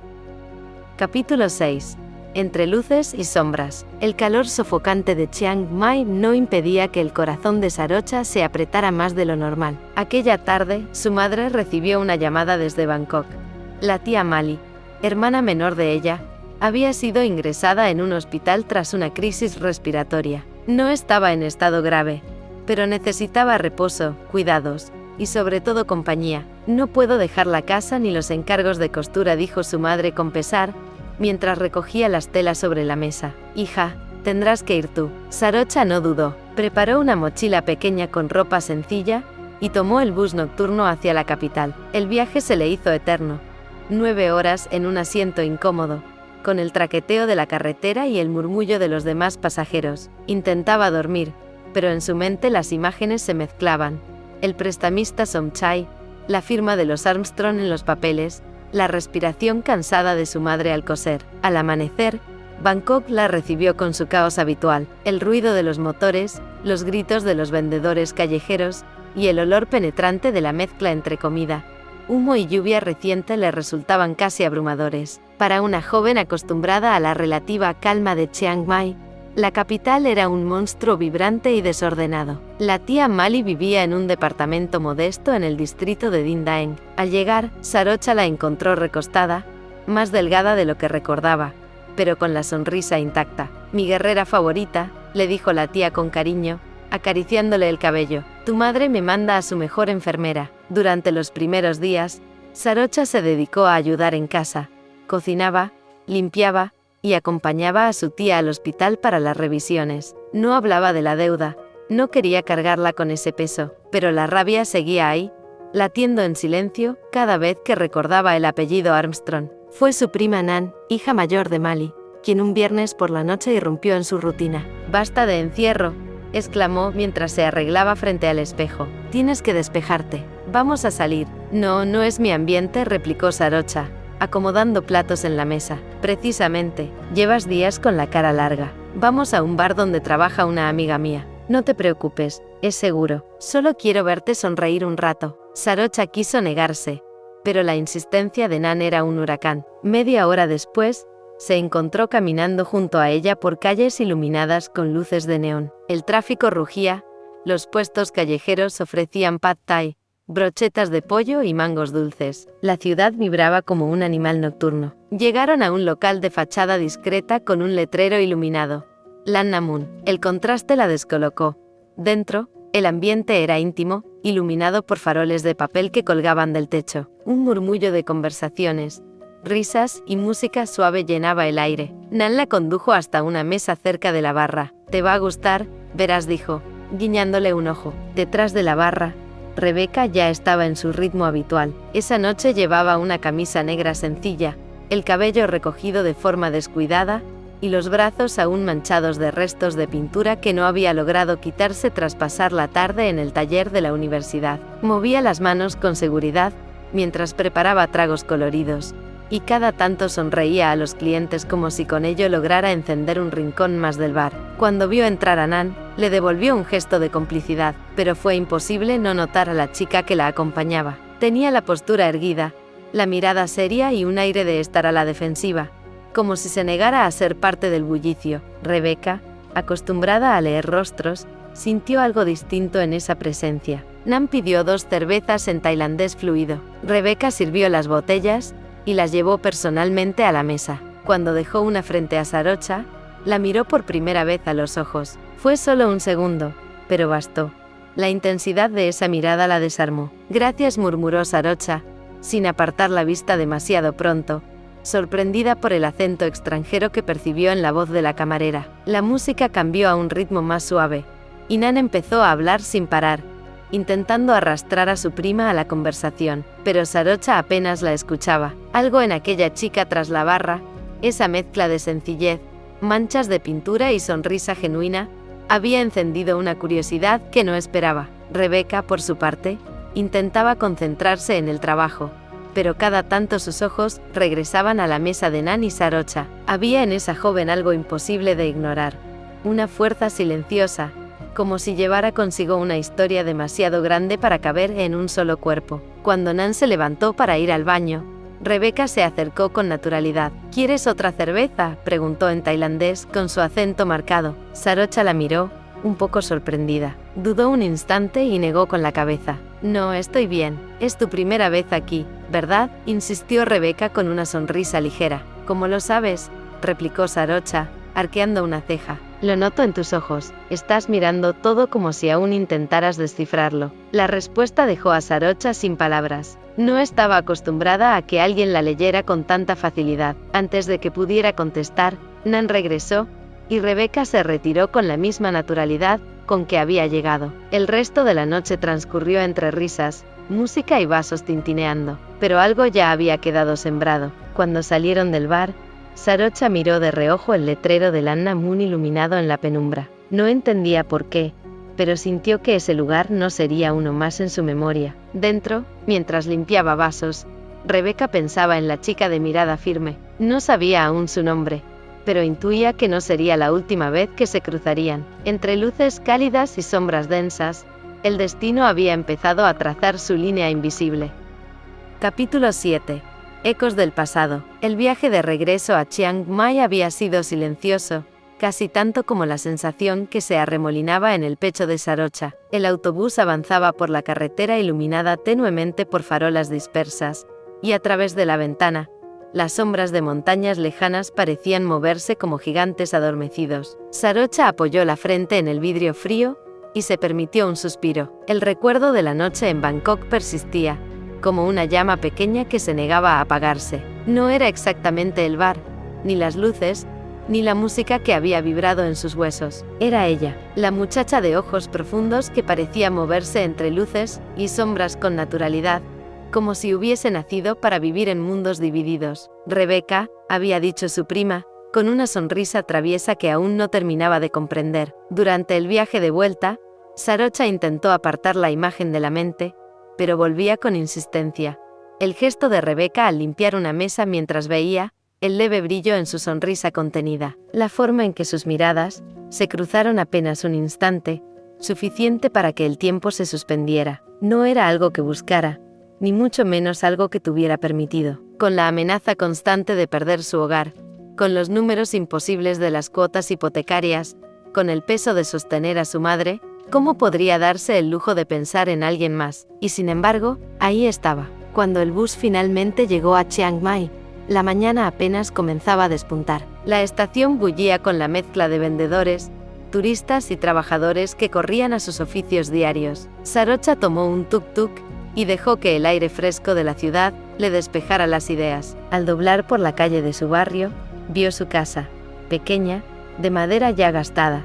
Capítulo 6. Entre luces y sombras. El calor sofocante de Chiang Mai no impedía que el corazón de Sarocha se apretara más de lo normal. Aquella tarde, su madre recibió una llamada desde Bangkok. La tía Mali, hermana menor de ella, había sido ingresada en un hospital tras una crisis respiratoria. No estaba en estado grave, pero necesitaba reposo, cuidados y sobre todo compañía. No puedo dejar la casa ni los encargos de costura, dijo su madre con pesar, mientras recogía las telas sobre la mesa. Hija, tendrás que ir tú. Sarocha no dudó. Preparó una mochila pequeña con ropa sencilla y tomó el bus nocturno hacia la capital. El viaje se le hizo eterno. 9 horas en un asiento incómodo, con el traqueteo de la carretera y el murmullo de los demás pasajeros. Intentaba dormir, pero en su mente las imágenes se mezclaban. El prestamista Somchai, la firma de los Armstrong en los papeles, la respiración cansada de su madre al coser. Al amanecer, Bangkok la recibió con su caos habitual, el ruido de los motores, los gritos de los vendedores callejeros, y el olor penetrante de la mezcla entre comida, humo y lluvia reciente le resultaban casi abrumadores. Para una joven acostumbrada a la relativa calma de Chiang Mai, la capital era un monstruo vibrante y desordenado. La tía Mali vivía en un departamento modesto en el distrito de Din Daeng. Al llegar, Sarocha la encontró recostada, más delgada de lo que recordaba, pero con la sonrisa intacta. «Mi guerrera favorita», le dijo la tía con cariño, acariciándole el cabello. «Tu madre me manda a su mejor enfermera». Durante los primeros días, Sarocha se dedicó a ayudar en casa. Cocinaba, limpiaba y acompañaba a su tía al hospital para las revisiones. No hablaba de la deuda, no quería cargarla con ese peso, pero la rabia seguía ahí, latiendo en silencio cada vez que recordaba el apellido Armstrong. Fue su prima Nan, hija mayor de Mali, quien un viernes por la noche irrumpió en su rutina. «Basta de encierro», exclamó mientras se arreglaba frente al espejo. «Tienes que despejarte. Vamos a salir». «No, no es mi ambiente», replicó Sarocha, acomodando platos en la mesa. «Precisamente, llevas días con la cara larga. Vamos a un bar donde trabaja una amiga mía. No te preocupes, es seguro. Solo quiero verte sonreír un rato». Sarocha quiso negarse, pero la insistencia de Nan era un huracán. Media hora después, se encontró caminando junto a ella por calles iluminadas con luces de neón. El tráfico rugía, los puestos callejeros ofrecían pad thai, brochetas de pollo y mangos dulces. La ciudad vibraba como un animal nocturno. Llegaron a un local de fachada discreta con un letrero iluminado. Lan Namun. El contraste la descolocó. Dentro, el ambiente era íntimo, iluminado por faroles de papel que colgaban del techo. Un murmullo de conversaciones, risas y música suave llenaba el aire. Nan la condujo hasta una mesa cerca de la barra. «Te va a gustar, verás», dijo, guiñándole un ojo. Detrás de la barra, Rebeca ya estaba en su ritmo habitual. Esa noche llevaba una camisa negra sencilla, el cabello recogido de forma descuidada, y los brazos aún manchados de restos de pintura que no había logrado quitarse tras pasar la tarde en el taller de la universidad. Movía las manos con seguridad, mientras preparaba tragos coloridos, y cada tanto sonreía a los clientes como si con ello lograra encender un rincón más del bar. Cuando vio entrar a Nan, le devolvió un gesto de complicidad, pero fue imposible no notar a la chica que la acompañaba. Tenía la postura erguida, la mirada seria y un aire de estar a la defensiva, como si se negara a ser parte del bullicio. Rebeca, acostumbrada a leer rostros, sintió algo distinto en esa presencia. Nan pidió 2 cervezas en tailandés fluido. Rebeca sirvió las botellas y las llevó personalmente a la mesa. Cuando dejó una frente a Sarocha, la miró por primera vez a los ojos. Fue solo un segundo, pero bastó. La intensidad de esa mirada la desarmó. «Gracias», murmuró Sarocha, sin apartar la vista demasiado pronto, sorprendida por el acento extranjero que percibió en la voz de la camarera. La música cambió a un ritmo más suave, y Nan empezó a hablar sin parar, intentando arrastrar a su prima a la conversación, pero Sarocha apenas la escuchaba. Algo en aquella chica tras la barra, esa mezcla de sencillez, manchas de pintura y sonrisa genuina, había encendido una curiosidad que no esperaba. Rebeca, por su parte, intentaba concentrarse en el trabajo, pero cada tanto sus ojos regresaban a la mesa de Nan y Sarocha. Había en esa joven algo imposible de ignorar, una fuerza silenciosa, como si llevara consigo una historia demasiado grande para caber en un solo cuerpo. Cuando Nan se levantó para ir al baño, Rebeca se acercó con naturalidad. «¿Quieres otra cerveza?», preguntó en tailandés con su acento marcado. Sarocha la miró, un poco sorprendida. Dudó un instante y negó con la cabeza. No, estoy bien. Es tu primera vez aquí, ¿verdad? Insistió Rebeca con una sonrisa ligera. ¿Cómo lo sabes?, replicó Sarocha, arqueando una ceja. Lo noto en tus ojos. Estás mirando todo como si aún intentaras descifrarlo. La respuesta dejó a Sarocha sin palabras. No estaba acostumbrada a que alguien la leyera con tanta facilidad. Antes de que pudiera contestar, Nan regresó, y Rebeca se retiró con la misma naturalidad con que había llegado. El resto de la noche transcurrió entre risas, música y vasos tintineando, pero algo ya había quedado sembrado. Cuando salieron del bar, Sarocha miró de reojo el letrero del Anna Moon iluminado en la penumbra. No entendía por qué, pero sintió que ese lugar no sería uno más en su memoria. Dentro, mientras limpiaba vasos, Rebeca pensaba en la chica de mirada firme. No sabía aún su nombre, pero intuía que no sería la última vez que se cruzarían. Entre luces cálidas y sombras densas, el destino había empezado a trazar su línea invisible. Capítulo 7. Ecos del pasado. El viaje de regreso a Chiang Mai había sido silencioso, casi tanto como la sensación que se arremolinaba en el pecho de Sarocha. El autobús avanzaba por la carretera iluminada tenuemente por farolas dispersas, y a través de la ventana, las sombras de montañas lejanas parecían moverse como gigantes adormecidos. Sarocha apoyó la frente en el vidrio frío, y se permitió un suspiro. El recuerdo de la noche en Bangkok persistía, como una llama pequeña que se negaba a apagarse. No era exactamente el bar, ni las luces, ni la música que había vibrado en sus huesos. Era ella, la muchacha de ojos profundos que parecía moverse entre luces y sombras con naturalidad, como si hubiese nacido para vivir en mundos divididos. Rebeca, había dicho su prima, con una sonrisa traviesa que aún no terminaba de comprender. Durante el viaje de vuelta, Sarocha intentó apartar la imagen de la mente, pero volvía con insistencia. El gesto de Rebeca al limpiar una mesa mientras veía, el leve brillo en su sonrisa contenida, la forma en que sus miradas se cruzaron apenas un instante, suficiente para que el tiempo se suspendiera. No era algo que buscara, ni mucho menos algo que tuviera permitido. Con la amenaza constante de perder su hogar, con los números imposibles de las cuotas hipotecarias, con el peso de sostener a su madre, ¿cómo podría darse el lujo de pensar en alguien más? Y sin embargo, ahí estaba. Cuando el bus finalmente llegó a Chiang Mai, la mañana apenas comenzaba a despuntar. La estación bullía con la mezcla de vendedores, turistas y trabajadores que corrían a sus oficios diarios. Sarocha tomó un tuk-tuk y dejó que el aire fresco de la ciudad le despejara las ideas. Al doblar por la calle de su barrio, vio su casa, pequeña, de madera ya gastada,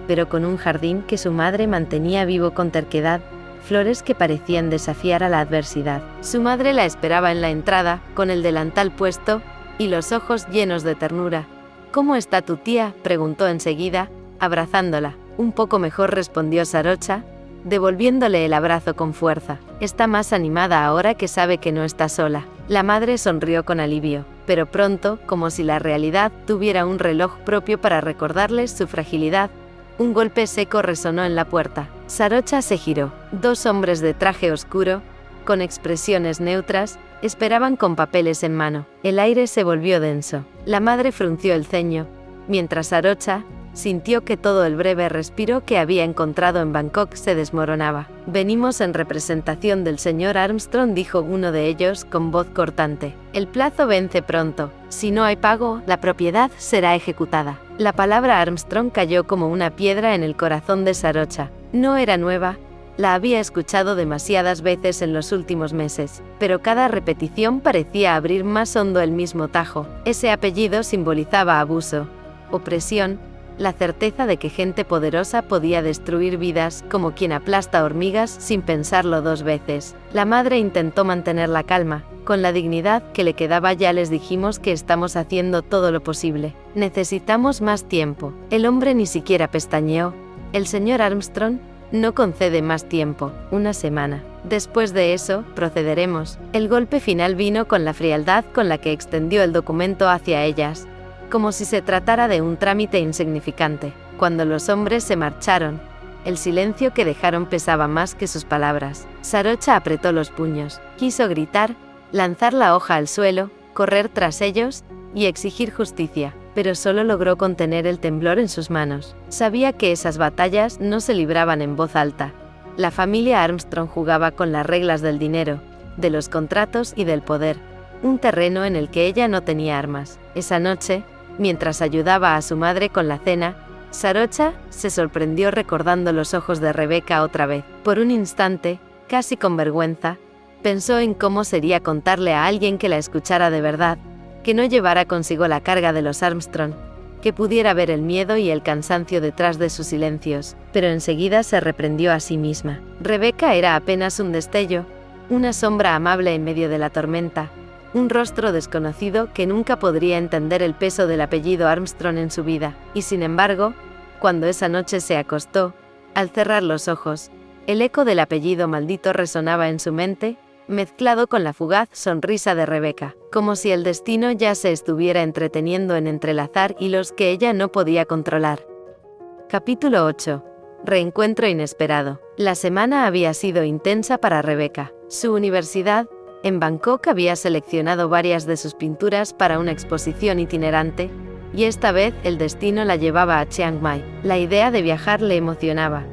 pero con un jardín que su madre mantenía vivo con terquedad, flores que parecían desafiar a la adversidad. Su madre la esperaba en la entrada, con el delantal puesto, y los ojos llenos de ternura. «¿Cómo está tu tía?», preguntó enseguida, abrazándola. «Un poco mejor», respondió Sarocha, devolviéndole el abrazo con fuerza. «Está más animada ahora que sabe que no está sola». La madre sonrió con alivio, pero pronto, como si la realidad tuviera un reloj propio para recordarles su fragilidad, un golpe seco resonó en la puerta. Sarocha se giró. Dos hombres de traje oscuro, con expresiones neutras, esperaban con papeles en mano. El aire se volvió denso. La madre frunció el ceño, mientras Sarocha sintió que todo el breve respiro que había encontrado en Bangkok se desmoronaba. «Venimos en representación del señor Armstrong», dijo uno de ellos con voz cortante. «El plazo vence pronto. Si no hay pago, la propiedad será ejecutada». La palabra Armstrong cayó como una piedra en el corazón de Sarocha. No era nueva, la había escuchado demasiadas veces en los últimos meses, pero cada repetición parecía abrir más hondo el mismo tajo. Ese apellido simbolizaba abuso, opresión, la certeza de que gente poderosa podía destruir vidas como quien aplasta hormigas sin pensarlo dos veces. La madre intentó mantener la calma. Con la dignidad que le quedaba ya les dijimos que estamos haciendo todo lo posible. Necesitamos más tiempo. El hombre ni siquiera pestañeó. El señor Armstrong no concede más tiempo, una semana. Después de eso, procederemos. El golpe final vino con la frialdad con la que extendió el documento hacia ellas, como si se tratara de un trámite insignificante. Cuando los hombres se marcharon, el silencio que dejaron pesaba más que sus palabras. Sarocha apretó los puños. Quiso gritar, lanzar la hoja al suelo, correr tras ellos y exigir justicia, pero solo logró contener el temblor en sus manos. Sabía que esas batallas no se libraban en voz alta, La familia Armstrong jugaba con las reglas del dinero, de los contratos y del poder, un terreno en el que ella no tenía armas. Esa noche, mientras ayudaba a su madre con la cena, Sarocha se sorprendió recordando los ojos de Rebecca otra vez. Por un instante, casi con vergüenza, pensó en cómo sería contarle a alguien que la escuchara de verdad, que no llevara consigo la carga de los Armstrong, que pudiera ver el miedo y el cansancio detrás de sus silencios, pero enseguida se reprendió a sí misma. Rebecca era apenas un destello, una sombra amable en medio de la tormenta, un rostro desconocido que nunca podría entender el peso del apellido Armstrong en su vida, y sin embargo, cuando esa noche se acostó, al cerrar los ojos, el eco del apellido maldito resonaba en su mente, mezclado con la fugaz sonrisa de Rebecca, como si el destino ya se estuviera entreteniendo en entrelazar hilos que ella no podía controlar. Capítulo 8. Reencuentro inesperado. La semana había sido intensa para Rebecca. Su universidad, en Bangkok, había seleccionado varias de sus pinturas para una exposición itinerante, y esta vez el destino la llevaba a Chiang Mai. La idea de viajar le emocionaba.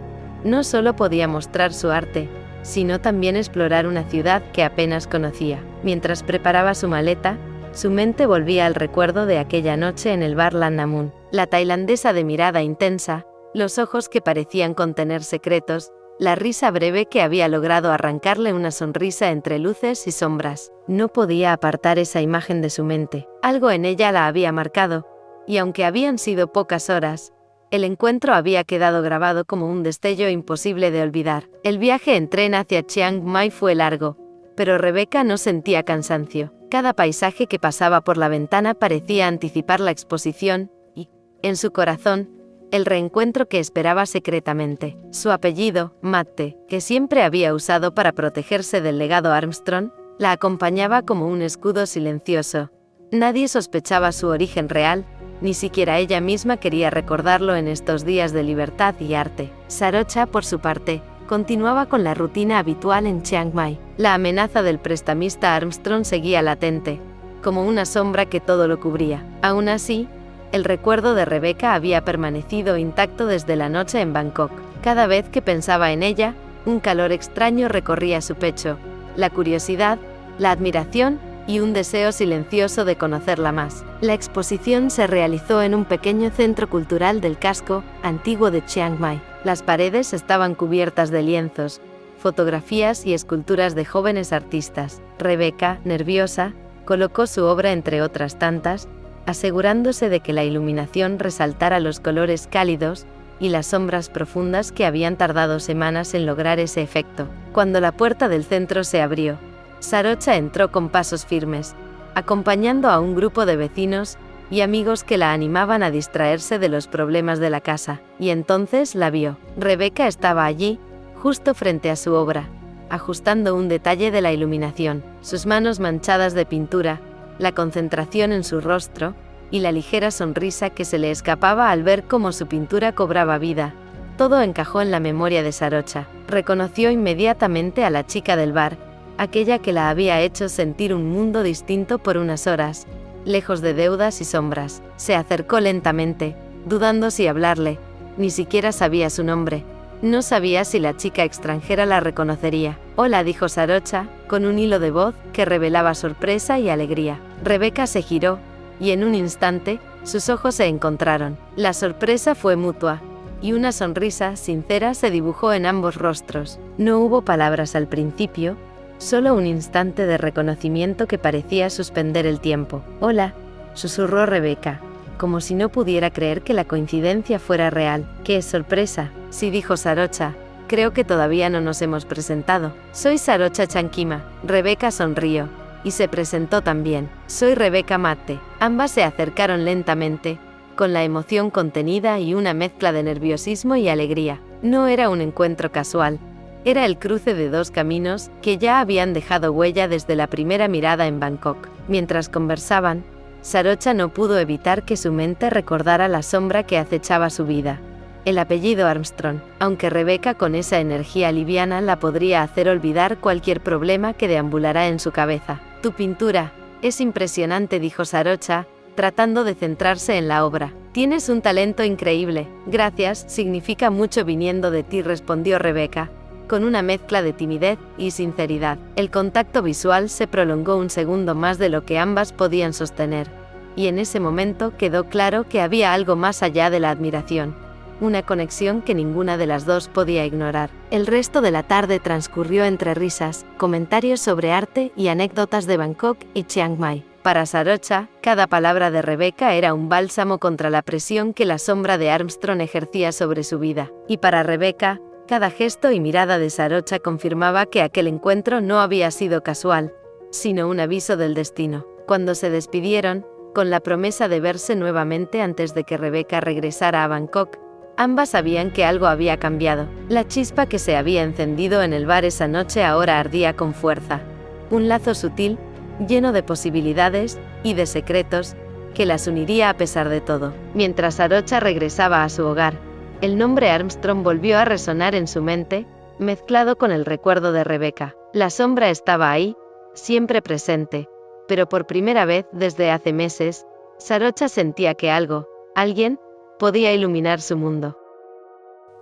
No solo podía mostrar su arte, sino también explorar una ciudad que apenas conocía. Mientras preparaba su maleta, su mente volvía al recuerdo de aquella noche en el bar Lan Namun. La tailandesa de mirada intensa, los ojos que parecían contener secretos, la risa breve que había logrado arrancarle una sonrisa entre luces y sombras. No podía apartar esa imagen de su mente. Algo en ella la había marcado, y aunque habían sido pocas horas, el encuentro había quedado grabado como un destello imposible de olvidar. El viaje en tren hacia Chiang Mai fue largo, pero Rebecca no sentía cansancio. Cada paisaje que pasaba por la ventana parecía anticipar la exposición, y, en su corazón, el reencuentro que esperaba secretamente. Su apellido, Matte, que siempre había usado para protegerse del legado Armstrong, la acompañaba como un escudo silencioso. Nadie sospechaba su origen real, ni siquiera ella misma quería recordarlo en estos días de libertad y arte. Sarocha, por su parte, continuaba con la rutina habitual en Chiang Mai. La amenaza del prestamista Armstrong seguía latente, como una sombra que todo lo cubría. Aún así, el recuerdo de Rebecca había permanecido intacto desde la noche en Bangkok. Cada vez que pensaba en ella, un calor extraño recorría su pecho, la curiosidad, la admiración y un deseo silencioso de conocerla más. La exposición se realizó en un pequeño centro cultural del casco antiguo de Chiang Mai. Las paredes estaban cubiertas de lienzos, fotografías y esculturas de jóvenes artistas. Rebecca, nerviosa, colocó su obra entre otras tantas, asegurándose de que la iluminación resaltara los colores cálidos y las sombras profundas que habían tardado semanas en lograr ese efecto. Cuando la puerta del centro se abrió, Sarocha entró con pasos firmes, acompañando a un grupo de vecinos y amigos que la animaban a distraerse de los problemas de la casa, y entonces la vio. Rebecca estaba allí, justo frente a su obra, ajustando un detalle de la iluminación. Sus manos manchadas de pintura, la concentración en su rostro, y la ligera sonrisa que se le escapaba al ver cómo su pintura cobraba vida. Todo encajó en la memoria de Sarocha. Reconoció inmediatamente a la chica del bar, aquella que la había hecho sentir un mundo distinto por unas horas, lejos de deudas y sombras. Se acercó lentamente, dudando si hablarle. Ni siquiera sabía su nombre. No sabía si la chica extranjera la reconocería. «Hola», dijo Sarocha, con un hilo de voz que revelaba sorpresa y alegría. Rebecca se giró, y en un instante, sus ojos se encontraron. La sorpresa fue mutua, y una sonrisa sincera se dibujó en ambos rostros. No hubo palabras al principio, solo un instante de reconocimiento que parecía suspender el tiempo. «Hola», susurró Rebecca, como si no pudiera creer que la coincidencia fuera real. «¡Qué sorpresa!», sí, dijo Sarocha. «Creo que todavía no nos hemos presentado». «Soy Sarocha Chankima». Rebecca sonrió, y se presentó también. «Soy Rebecca Matte». Ambas se acercaron lentamente, con la emoción contenida y una mezcla de nerviosismo y alegría. No era un encuentro casual. Era el cruce de dos caminos que ya habían dejado huella desde la primera mirada en Bangkok. Mientras conversaban, Sarocha no pudo evitar que su mente recordara la sombra que acechaba su vida. El apellido Armstrong, aunque Rebecca con esa energía liviana la podría hacer olvidar cualquier problema que deambulara en su cabeza. «Tu pintura es impresionante», dijo Sarocha, tratando de centrarse en la obra. «Tienes un talento increíble». «Gracias, significa mucho viniendo de ti», respondió Rebecca, con una mezcla de timidez y sinceridad. El contacto visual se prolongó un segundo más de lo que ambas podían sostener, y en ese momento quedó claro que había algo más allá de la admiración, una conexión que ninguna de las dos podía ignorar. El resto de la tarde transcurrió entre risas, comentarios sobre arte y anécdotas de Bangkok y Chiang Mai. Para Sarocha, cada palabra de Rebecca era un bálsamo contra la presión que la sombra de Armstrong ejercía sobre su vida. Y para Rebecca, cada gesto y mirada de Sarocha confirmaba que aquel encuentro no había sido casual, sino un aviso del destino. Cuando se despidieron, con la promesa de verse nuevamente antes de que Rebecca regresara a Bangkok, ambas sabían que algo había cambiado. La chispa que se había encendido en el bar esa noche ahora ardía con fuerza. Un lazo sutil, lleno de posibilidades y de secretos, que las uniría a pesar de todo. Mientras Sarocha regresaba a su hogar, el nombre Armstrong volvió a resonar en su mente, mezclado con el recuerdo de Rebecca. La sombra estaba ahí, siempre presente, pero por primera vez desde hace meses, Sarocha sentía que alguien, podía iluminar su mundo.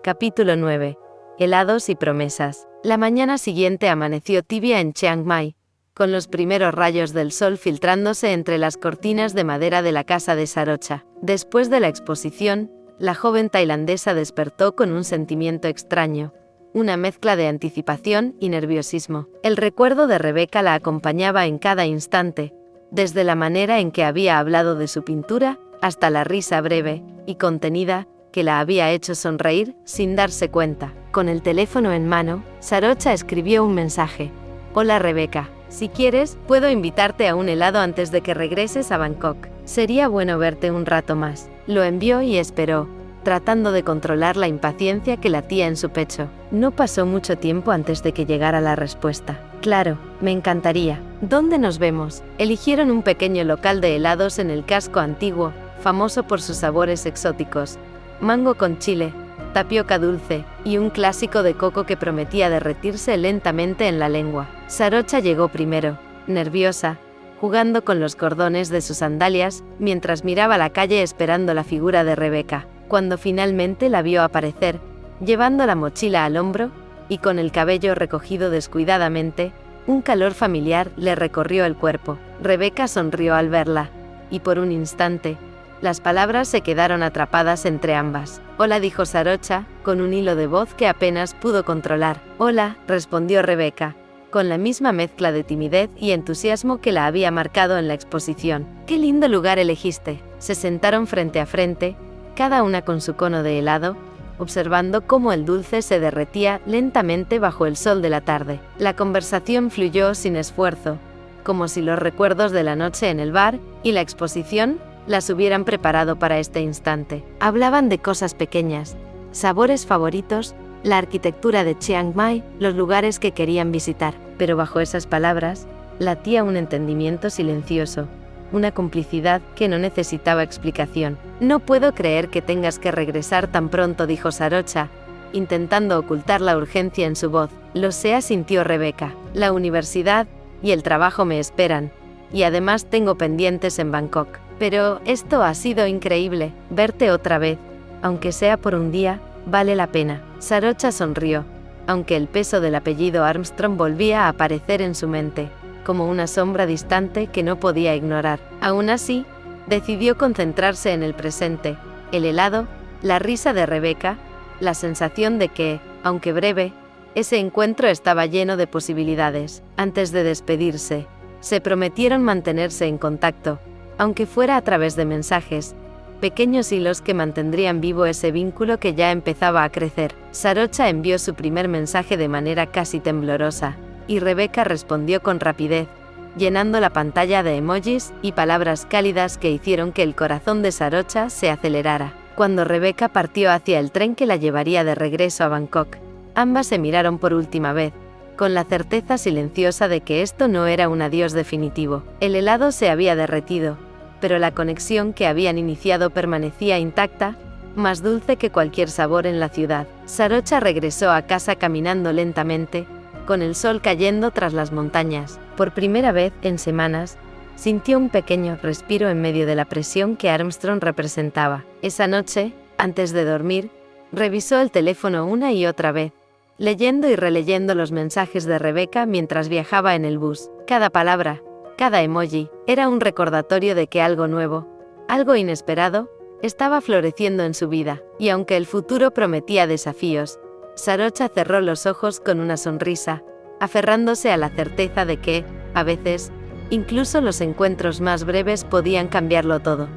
Capítulo 9. Helados y promesas. La mañana siguiente amaneció tibia en Chiang Mai, con los primeros rayos del sol filtrándose entre las cortinas de madera de la casa de Sarocha. Después de la exposición, la joven tailandesa despertó con un sentimiento extraño, una mezcla de anticipación y nerviosismo. El recuerdo de Rebecca la acompañaba en cada instante, desde la manera en que había hablado de su pintura, hasta la risa breve y contenida que la había hecho sonreír sin darse cuenta. Con el teléfono en mano, Sarocha escribió un mensaje. Hola Rebecca, si quieres, puedo invitarte a un helado antes de que regreses a Bangkok. Sería bueno verte un rato más. Lo envió y esperó, tratando de controlar la impaciencia que latía en su pecho. No pasó mucho tiempo antes de que llegara la respuesta. Claro, me encantaría. ¿Dónde nos vemos? Eligieron un pequeño local de helados en el casco antiguo, famoso por sus sabores exóticos: mango con chile, tapioca dulce, y un clásico de coco que prometía derretirse lentamente en la lengua. Sarocha llegó primero, nerviosa, jugando con los cordones de sus sandalias, mientras miraba la calle esperando la figura de Rebecca. Cuando finalmente la vio aparecer, llevando la mochila al hombro, y con el cabello recogido descuidadamente, un calor familiar le recorrió el cuerpo. Rebecca sonrió al verla, y por un instante, las palabras se quedaron atrapadas entre ambas. Hola, dijo Sarocha, con un hilo de voz que apenas pudo controlar. Hola, respondió Rebecca, con la misma mezcla de timidez y entusiasmo que la había marcado en la exposición. Qué lindo lugar elegiste. Se sentaron frente a frente, cada una con su cono de helado, observando cómo el dulce se derretía lentamente bajo el sol de la tarde. La conversación fluyó sin esfuerzo, como si los recuerdos de la noche en el bar y la exposición las hubieran preparado para este instante. Hablaban de cosas pequeñas, sabores favoritos, la arquitectura de Chiang Mai, los lugares que querían visitar. Pero bajo esas palabras, latía un entendimiento silencioso, una complicidad que no necesitaba explicación. No puedo creer que tengas que regresar tan pronto, dijo Sarocha, intentando ocultar la urgencia en su voz. Lo sé, asintió Rebecca. La universidad y el trabajo me esperan, y además tengo pendientes en Bangkok. Pero esto ha sido increíble, verte otra vez, aunque sea por un día, vale la pena. Sarocha sonrió, aunque el peso del apellido Armstrong volvía a aparecer en su mente, como una sombra distante que no podía ignorar. Aún así, decidió concentrarse en el presente, el helado, la risa de Rebecca, la sensación de que, aunque breve, ese encuentro estaba lleno de posibilidades. Antes de despedirse, se prometieron mantenerse en contacto, aunque fuera a través de mensajes, pequeños hilos que mantendrían vivo ese vínculo que ya empezaba a crecer. Sarocha envió su primer mensaje de manera casi temblorosa, y Rebecca respondió con rapidez, llenando la pantalla de emojis y palabras cálidas que hicieron que el corazón de Sarocha se acelerara. Cuando Rebecca partió hacia el tren que la llevaría de regreso a Bangkok, ambas se miraron por última vez, con la certeza silenciosa de que esto no era un adiós definitivo. El helado se había derretido, pero la conexión que habían iniciado permanecía intacta, más dulce que cualquier sabor en la ciudad. Sarocha regresó a casa caminando lentamente, con el sol cayendo tras las montañas. Por primera vez en semanas, sintió un pequeño respiro en medio de la presión que Armstrong representaba. Esa noche, antes de dormir, revisó el teléfono una y otra vez, leyendo y releyendo los mensajes de Rebeca mientras viajaba en el bus. Cada palabra, cada emoji, era un recordatorio de que algo nuevo, algo inesperado, estaba floreciendo en su vida. Y aunque el futuro prometía desafíos, Sarocha cerró los ojos con una sonrisa, aferrándose a la certeza de que, a veces, incluso los encuentros más breves podían cambiarlo todo.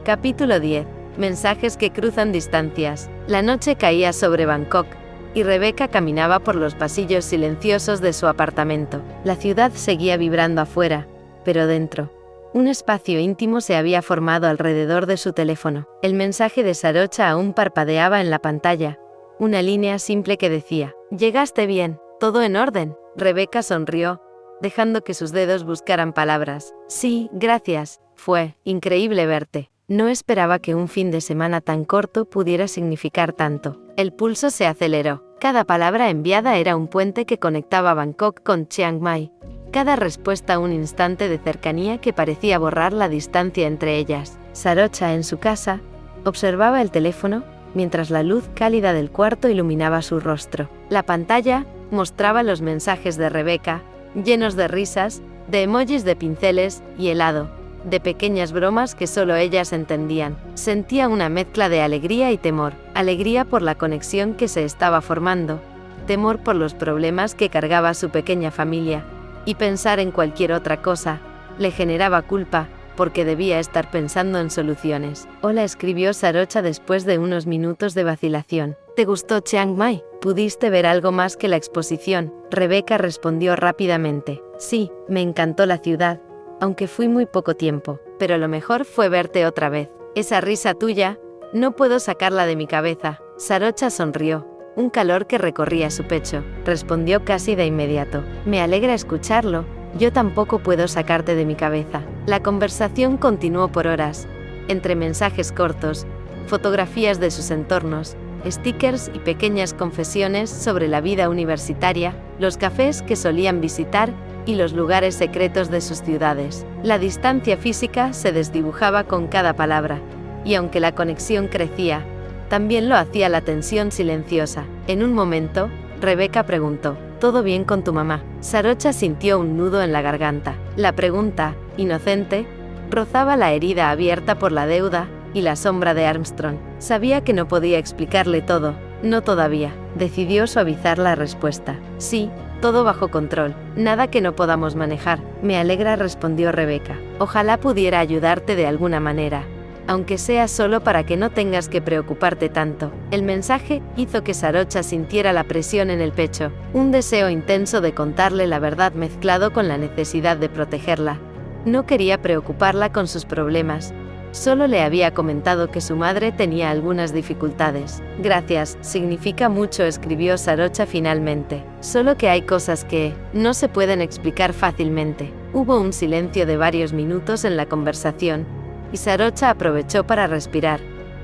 Capítulo 10. Mensajes que cruzan distancias. La noche caía sobre Bangkok, y Rebeca caminaba por los pasillos silenciosos de su apartamento. La ciudad seguía vibrando afuera, pero dentro, un espacio íntimo se había formado alrededor de su teléfono. El mensaje de Sarocha aún parpadeaba en la pantalla, una línea simple que decía: «Llegaste bien, todo en orden». Rebeca sonrió, dejando que sus dedos buscaran palabras. «Sí, gracias, fue increíble verte. No esperaba que un fin de semana tan corto pudiera significar tanto». El pulso se aceleró. Cada palabra enviada era un puente que conectaba Bangkok con Chiang Mai. Cada respuesta un instante de cercanía que parecía borrar la distancia entre ellas. Sarocha, en su casa, observaba el teléfono, mientras la luz cálida del cuarto iluminaba su rostro. La pantalla mostraba los mensajes de Rebeca, llenos de risas, de emojis de pinceles y helado, de pequeñas bromas que solo ellas entendían. Sentía una mezcla de alegría y temor. Alegría por la conexión que se estaba formando, temor por los problemas que cargaba su pequeña familia, y pensar en cualquier otra cosa le generaba culpa, porque debía estar pensando en soluciones. «Hola», escribió Sarocha después de unos minutos de vacilación. «¿Te gustó Chiang Mai? ¿Pudiste ver algo más que la exposición?». Rebeca respondió rápidamente: «Sí, me encantó la ciudad, aunque fui muy poco tiempo, pero lo mejor fue verte otra vez. Esa risa tuya, no puedo sacarla de mi cabeza». Sarocha sonrió, un calor que recorría su pecho. Respondió casi de inmediato: «Me alegra escucharlo, yo tampoco puedo sacarte de mi cabeza». La conversación continuó por horas, entre mensajes cortos, fotografías de sus entornos, stickers y pequeñas confesiones sobre la vida universitaria, los cafés que solían visitar y los lugares secretos de sus ciudades. La distancia física se desdibujaba con cada palabra, y aunque la conexión crecía, también lo hacía la tensión silenciosa. En un momento, Rebeca preguntó: «¿Todo bien con tu mamá?». Sarocha sintió un nudo en la garganta. La pregunta, inocente, rozaba la herida abierta por la deuda y la sombra de Armstrong. Sabía que no podía explicarle todo, no todavía. Decidió suavizar la respuesta. «Sí, todo bajo control, nada que no podamos manejar». «Me alegra», respondió Rebeca. «Ojalá pudiera ayudarte de alguna manera, aunque sea solo para que no tengas que preocuparte tanto». El mensaje hizo que Sarocha sintiera la presión en el pecho, un deseo intenso de contarle la verdad mezclado con la necesidad de protegerla. No quería preocuparla con sus problemas, solo le había comentado que su madre tenía algunas dificultades. «Gracias, significa mucho», escribió Sarocha finalmente. «Solo que hay cosas que no se pueden explicar fácilmente». Hubo un silencio de varios minutos en la conversación, y Sarocha aprovechó para respirar,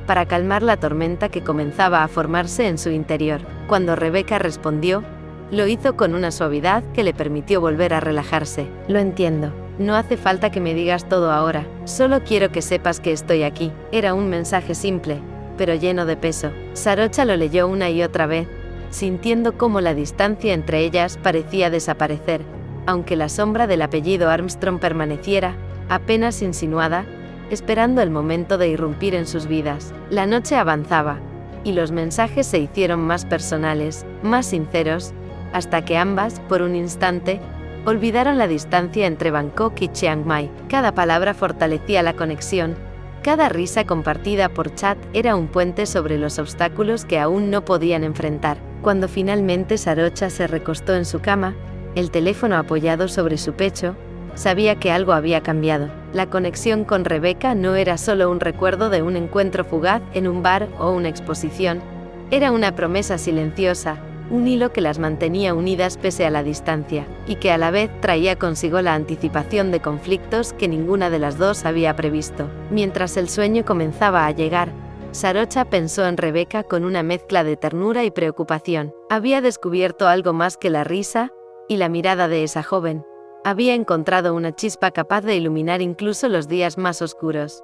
para calmar la tormenta que comenzaba a formarse en su interior. Cuando Rebeca respondió, lo hizo con una suavidad que le permitió volver a relajarse. «Lo entiendo. No hace falta que me digas todo ahora, solo quiero que sepas que estoy aquí». Era un mensaje simple, pero lleno de peso. Sarocha lo leyó una y otra vez, sintiendo cómo la distancia entre ellas parecía desaparecer, aunque la sombra del apellido Armstrong permaneciera, apenas insinuada, esperando el momento de irrumpir en sus vidas. La noche avanzaba, y los mensajes se hicieron más personales, más sinceros, hasta que ambas, por un instante, olvidaron la distancia entre Bangkok y Chiang Mai. Cada palabra fortalecía la conexión, cada risa compartida por chat era un puente sobre los obstáculos que aún no podían enfrentar. Cuando finalmente Sarocha se recostó en su cama, el teléfono apoyado sobre su pecho, sabía que algo había cambiado. La conexión con Rebeca no era solo un recuerdo de un encuentro fugaz en un bar o una exposición, era una promesa silenciosa, un hilo que las mantenía unidas pese a la distancia, y que a la vez traía consigo la anticipación de conflictos que ninguna de las dos había previsto. Mientras el sueño comenzaba a llegar, Sarocha pensó en Rebeca con una mezcla de ternura y preocupación. Había descubierto algo más que la risa y la mirada de esa joven. Había encontrado una chispa capaz de iluminar incluso los días más oscuros.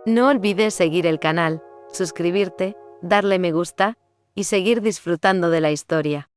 No olvides seguir el canal, suscribirte, darle me gusta, y seguir disfrutando de la historia.